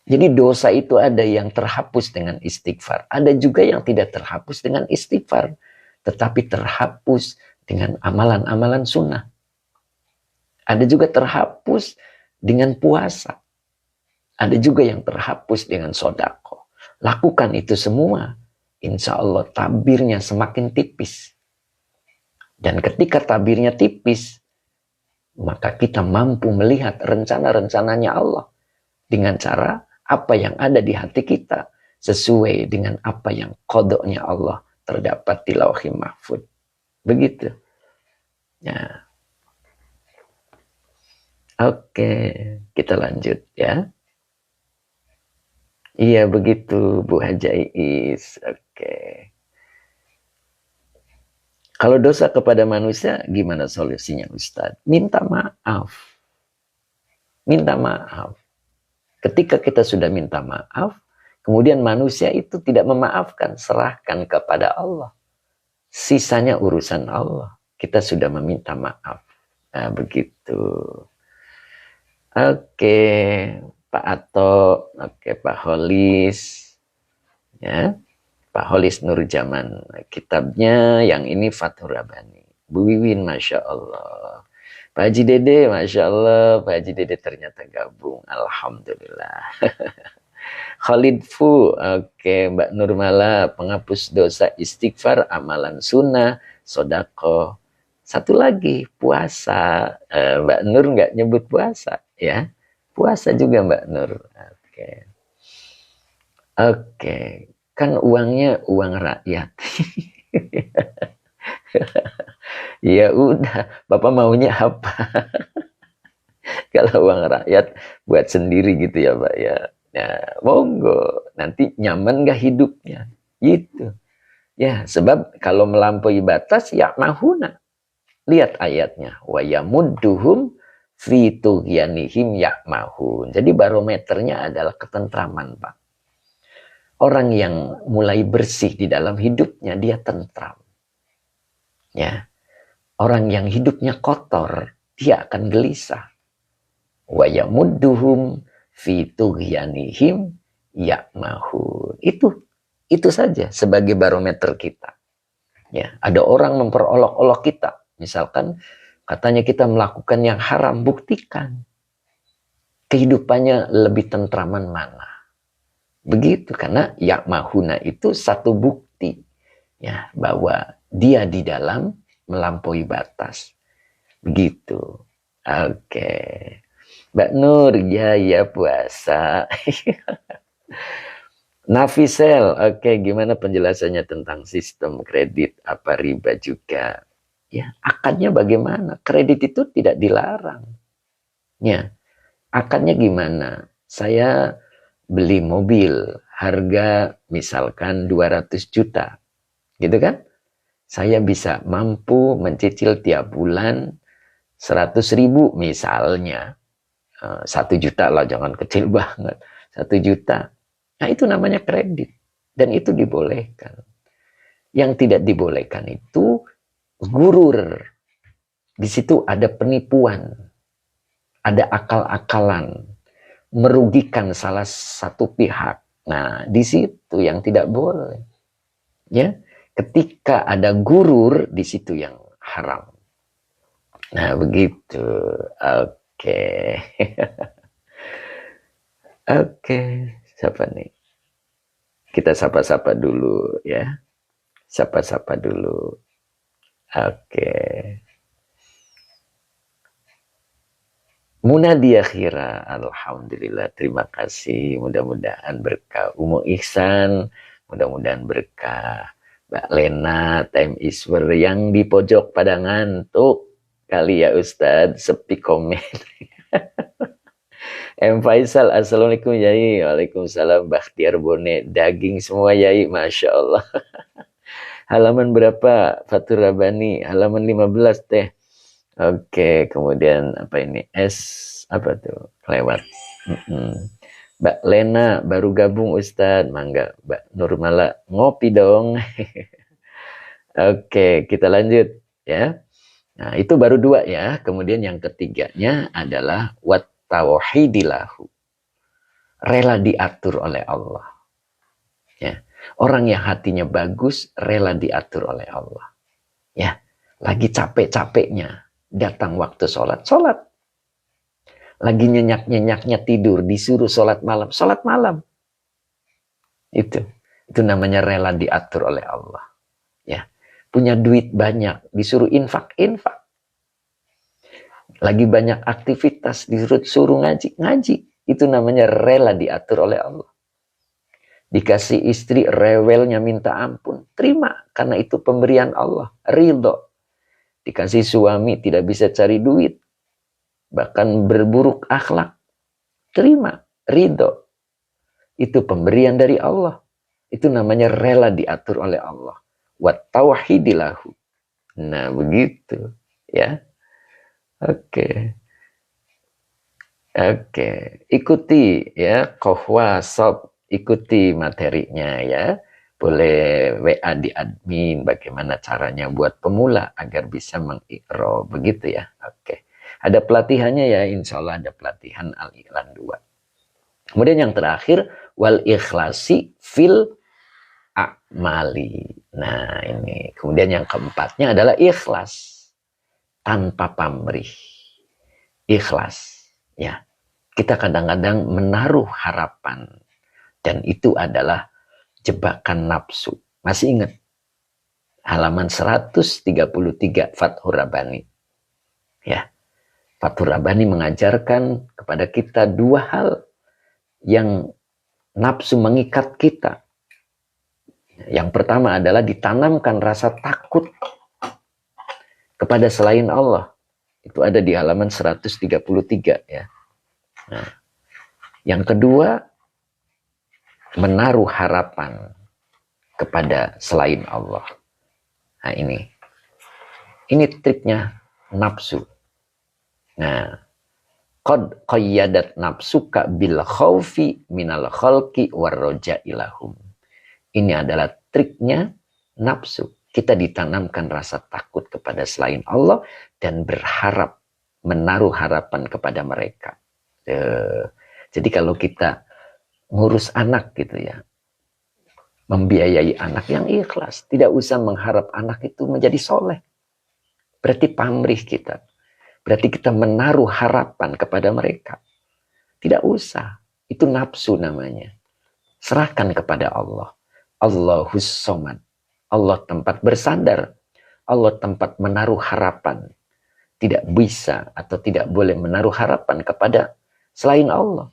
Jadi dosa itu ada yang terhapus dengan istighfar. Ada juga yang tidak terhapus dengan istighfar. Tetapi terhapus dengan amalan-amalan sunnah. Ada juga terhapus dengan puasa. Ada juga yang terhapus dengan sodako. Lakukan itu semua. Insya Allah tabirnya semakin tipis. Dan ketika tabirnya tipis, maka kita mampu melihat rencana-rencananya Allah. Dengan cara apa yang ada di hati kita sesuai dengan apa yang kodoknya Allah terdapat di Lauhil Mahfuz. Begitu. Ya. Oke, kita lanjut ya. Iya begitu Bu Haja Iis. Oke. Kalau dosa kepada manusia gimana solusinya Ustadz? Minta maaf. Minta maaf. Ketika kita sudah minta maaf, kemudian manusia itu tidak memaafkan, serahkan kepada Allah. Sisanya urusan Allah. Kita sudah meminta maaf. Nah, begitu. Oke, Pak Ato, oke Pak Holis, ya, Pak Holis Nurjaman. Kitabnya yang ini Fathur Rabbani. Bu Wiwin, Masya Allah. Pak Haji Dede, Masya Allah. Pak Haji Dede ternyata gabung. Alhamdulillah. Khalid Fu, oke. Mbak Nurmala, penghapus dosa istighfar, amalan sunnah, sodako. Satu lagi, puasa. Mbak Nur nggak nyebut puasa, ya. Puasa juga Mbak Nur. Oke. Oke. Kan uangnya uang rakyat. Ya udah, Bapak maunya apa? Kalau uang rakyat buat sendiri gitu ya Pak ya. Ya, monggo. Nanti nyaman gak hidupnya? Gitu. Ya, sebab kalau melampaui batas ya mahuna. Lihat ayatnya. Wa yamudduhum fi tughyanihim ya'mahun. Jadi barometernya adalah ketentraman, Pak. Orang yang mulai bersih di dalam hidupnya dia tentram. Ya. Orang yang hidupnya kotor, dia akan gelisah. Wa yamudduhum fi tughyanihim ya'mahun. Itu saja sebagai barometer kita. Ya, ada orang memperolok-olok kita. Misalkan katanya kita melakukan yang haram, buktikan. Kehidupannya lebih tentraman mana? Begitu, karena ya'mahuna itu satu bukti ya bahwa dia di dalam melampaui batas. Begitu. Oke. Mbak Nur, ya puasa. Nafisel, oke, gimana penjelasannya tentang sistem kredit? Apa riba juga? Ya, akadnya bagaimana? Kredit itu tidak dilarang. Ya, akadnya gimana? Saya beli mobil, harga misalkan 200 juta. Gitu kan? Saya bisa mampu mencicil tiap bulan 100.000 misalnya. 1 juta lah, jangan kecil banget. 1 juta. Nah itu namanya kredit. Dan itu dibolehkan. Yang tidak dibolehkan itu gurur. Di situ ada penipuan. Ada akal-akalan. Merugikan salah satu pihak. Nah di situ yang tidak boleh. Ya, ketika ada gurur, di situ yang haram. Nah begitu. Oke. Oke. Siapa nih? Kita sapa-sapa dulu ya. Sapa-sapa dulu. Oke. Munadia Khira, alhamdulillah, terima kasih. Mudah-mudahan berkah. Umu Ihsan, mudah-mudahan berkah. Mbak Lena, Time Iswer yang di pojok pada ngantuk kali ya Ustadz, sepi komen. M. Faisal, Assalamualaikum Yai. Waalaikumsalam. Bakhtiar Bone, daging semua Yai, Masya Allah. Halaman berapa? Fathur Rabbani, halaman 15 teh. Oke, kemudian apa ini? Apa tuh? Kelewat. Mbak Lena, baru gabung Ustadz. Mangga, Mbak Nurmala, ngopi dong. Oke, kita lanjut ya. Nah, itu baru 2 ya. Kemudian yang ketiganya adalah wat tauhidilahu. Rela diatur oleh Allah. Ya. Orang yang hatinya bagus rela diatur oleh Allah. Ya. Lagi capek-capeknya datang waktu sholat. Lagi nyenyak-nyenyaknya tidur, disuruh sholat malam. Sholat malam. Itu namanya rela diatur oleh Allah. Ya. Punya duit banyak, disuruh infak. Lagi banyak aktivitas, disuruh ngaji. Itu namanya rela diatur oleh Allah. Dikasih istri rewelnya minta ampun, terima, karena itu pemberian Allah, ridho. Dikasih suami tidak bisa cari duit, bahkan berburuk akhlak, terima, ridho. Itu pemberian dari Allah. Itu namanya rela diatur oleh Allah. Wa tauhidilahu. Nah, begitu. Ya. Oke. Oke. Ikuti ya. Kohwa sob. Ikuti materinya ya. Boleh WA di admin. Bagaimana caranya buat pemula agar bisa mengiqra. Begitu ya. Oke. Ada pelatihannya ya. Insya Allah ada pelatihan Al-Iqlan 2. Kemudian yang terakhir. Wal ikhlasi fil a'mali. Nah ini. Kemudian yang keempatnya adalah ikhlas. Tanpa pamrih. Ikhlas. Ya. Kita kadang-kadang menaruh harapan. Dan itu adalah jebakan nafsu. Masih ingat? Halaman 133 Fathur Rabbani. Ya. Fathur Rabbani mengajarkan kepada kita dua hal yang nafsu mengikat kita. Yang pertama adalah ditanamkan rasa takut kepada selain Allah. Itu ada di halaman 133 ya. Nah, yang kedua, menaruh harapan kepada selain Allah. Nah ini triknya nafsu. Nah, qad qayyadat nafsuka bil khaufi minal khalqi warroja ilahum. Ini adalah triknya nafsu. Kita ditanamkan rasa takut kepada selain Allah dan berharap, menaruh harapan kepada mereka. Jadi kalau kita ngurus anak gitu ya, membiayai anak yang ikhlas, tidak usah mengharap anak itu menjadi soleh. Berarti pamrih kita. Berarti kita menaruh harapan kepada mereka. Tidak usah. Itu nafsu namanya. Serahkan kepada Allah. Allahus somad. Allah tempat bersandar. Allah tempat menaruh harapan. Tidak bisa atau tidak boleh menaruh harapan kepada selain Allah.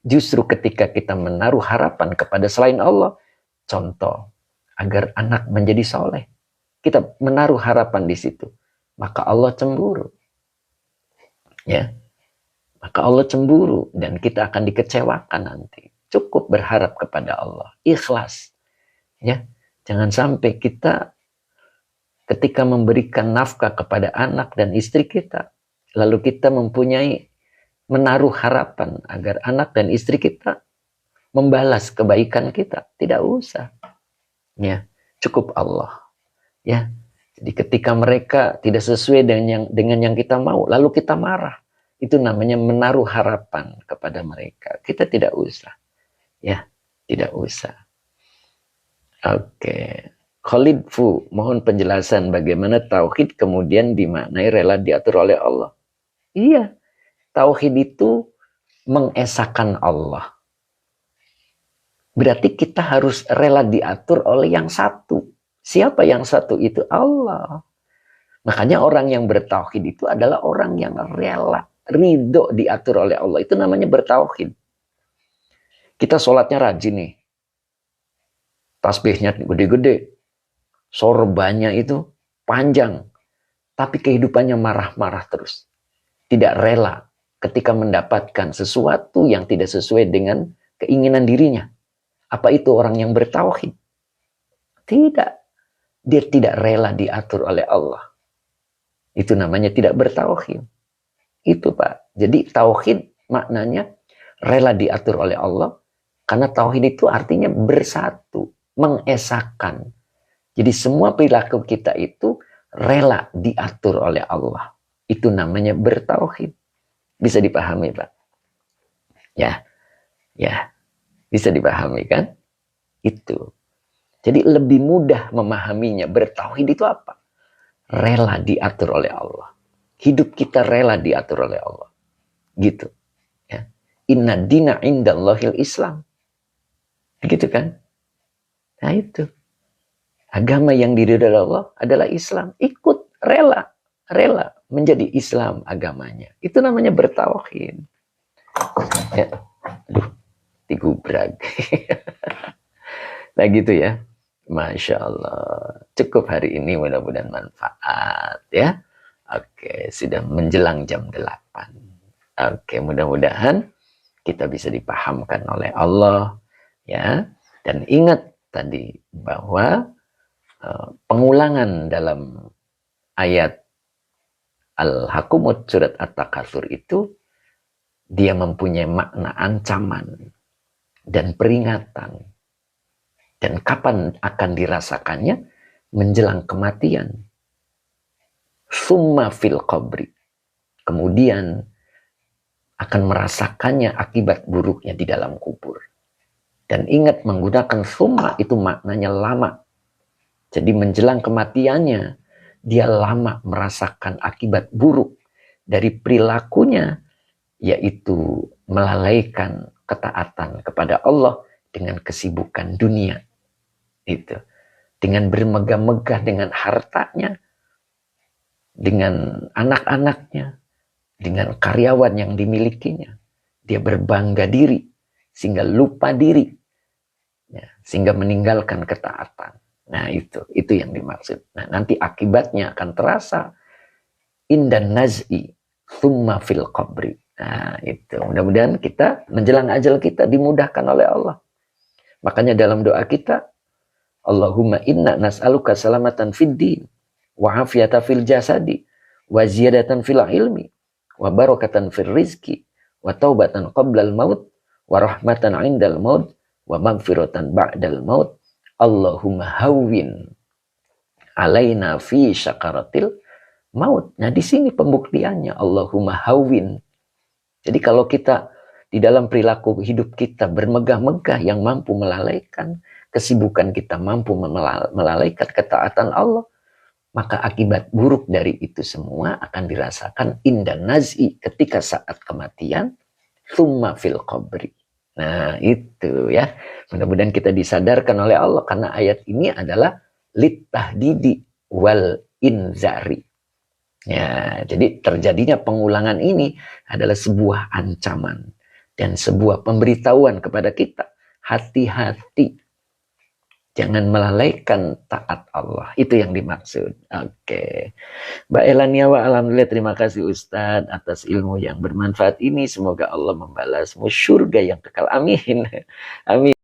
Justru ketika kita menaruh harapan kepada selain Allah. Contoh. Agar anak menjadi soleh. Kita menaruh harapan di situ. Maka Allah cemburu. Ya, maka Allah cemburu dan kita akan dikecewakan nanti. Cukup berharap kepada Allah, ikhlas. Ya, jangan sampai kita ketika memberikan nafkah kepada anak dan istri kita, lalu kita menaruh harapan agar anak dan istri kita membalas kebaikan kita. Tidak usah. Ya, cukup Allah. Ya. Jadi ketika mereka tidak sesuai dengan yang kita mau, lalu kita marah. Itu namanya menaruh harapan kepada mereka. Kita tidak usah. Ya, tidak usah. Oke. Khalid Fu, mohon penjelasan bagaimana tauhid kemudian dimaknai rela diatur oleh Allah. Iya, tauhid itu mengesahkan Allah. Berarti kita harus rela diatur oleh yang satu. Siapa yang satu itu? Allah. Makanya orang yang bertauhid itu adalah orang yang rela, ridho diatur oleh Allah. Itu namanya bertauhid. Kita sholatnya rajin nih. Tasbihnya gede-gede. Sorbannya itu panjang. Tapi kehidupannya marah-marah terus. Tidak rela ketika mendapatkan sesuatu yang tidak sesuai dengan keinginan dirinya. Apa itu orang yang bertauhid? Tidak. Dia tidak rela diatur oleh Allah. Itu namanya tidak bertauhid. Itu Pak. Jadi tauhid maknanya rela diatur oleh Allah. Karena tauhid itu artinya bersatu. Mengesahkan. Jadi semua perilaku kita itu rela diatur oleh Allah. Itu namanya bertauhid. Bisa dipahami Pak? Ya. Ya. Bisa dipahami kan? Itu. Jadi lebih mudah memahaminya. Bertauhid itu apa? Rela diatur oleh Allah. Hidup kita rela diatur oleh Allah. Gitu. Ya. Inna dina indallahil Islam. Begitu kan? Nah itu. Agama yang diridhoi oleh Allah adalah Islam. Ikut, rela. Rela menjadi Islam agamanya. Itu namanya bertauhid. Ya. Aduh, digubrak. Nah gitu ya. Masya Allah. Cukup hari ini mudah-mudahan manfaat ya. Oke, sudah menjelang jam 8. Oke, mudah-mudahan kita bisa dipahamkan oleh Allah, ya. Dan ingat tadi bahwa pengulangan dalam ayat Al-Hakumut surat At-Takatsur itu dia mempunyai makna ancaman dan peringatan. Dan kapan akan dirasakannya? Menjelang kematian. Summa fil qabri. Kemudian akan merasakannya akibat buruknya di dalam kubur. Dan ingat, menggunakan summa itu maknanya lama. Jadi menjelang kematiannya, dia lama merasakan akibat buruk dari perilakunya, yaitu melalaikan ketaatan kepada Allah dengan kesibukan dunia. Itu. Dengan bermegah-megah dengan hartanya, dengan anak-anaknya, dengan karyawan yang dimilikinya. Dia berbangga diri, sehingga lupa diri, ya, sehingga meninggalkan ketaatan. Nah itu yang dimaksud. Nah nanti akibatnya akan terasa indan naz'i thumma fil qabri. Nah itu, mudah-mudahan kita menjelang ajal kita dimudahkan oleh Allah. Makanya dalam doa kita, Allahumma inna nas'aluka salamatan fid din, wa afiyata fil jasadi, wa ziyadatan fil ilmi, wa barakatan fil rizki, wa taubatan qablal maut, wa rahmatan indal maut, wa magfiratan ba'dal maut. Allahumma hawwin alaina fi syakaratil maut. Nah di sini pembuktiannya, Allahumma hawwin. Jadi kalau kita di dalam perilaku hidup kita bermegah-megah yang mampu melalaikan kesibukan kita, mampu melalaikan ketaatan Allah, maka akibat buruk dari itu semua akan dirasakan indan naz'i, ketika saat kematian, thumma fil qabri. Nah itu ya, mudah-mudahan kita disadarkan oleh Allah, karena ayat ini adalah litahdidi wal inzari. Ya, jadi terjadinya pengulangan ini adalah sebuah ancaman dan sebuah pemberitahuan kepada kita. Hati-hati, jangan melalaikan taat Allah. Itu yang dimaksud. Oke. Mbak Elania, alhamdulillah, terima kasih Ustadz atas ilmu yang bermanfaat ini. Semoga Allah membalasmu surga yang kekal. Amin. Amin.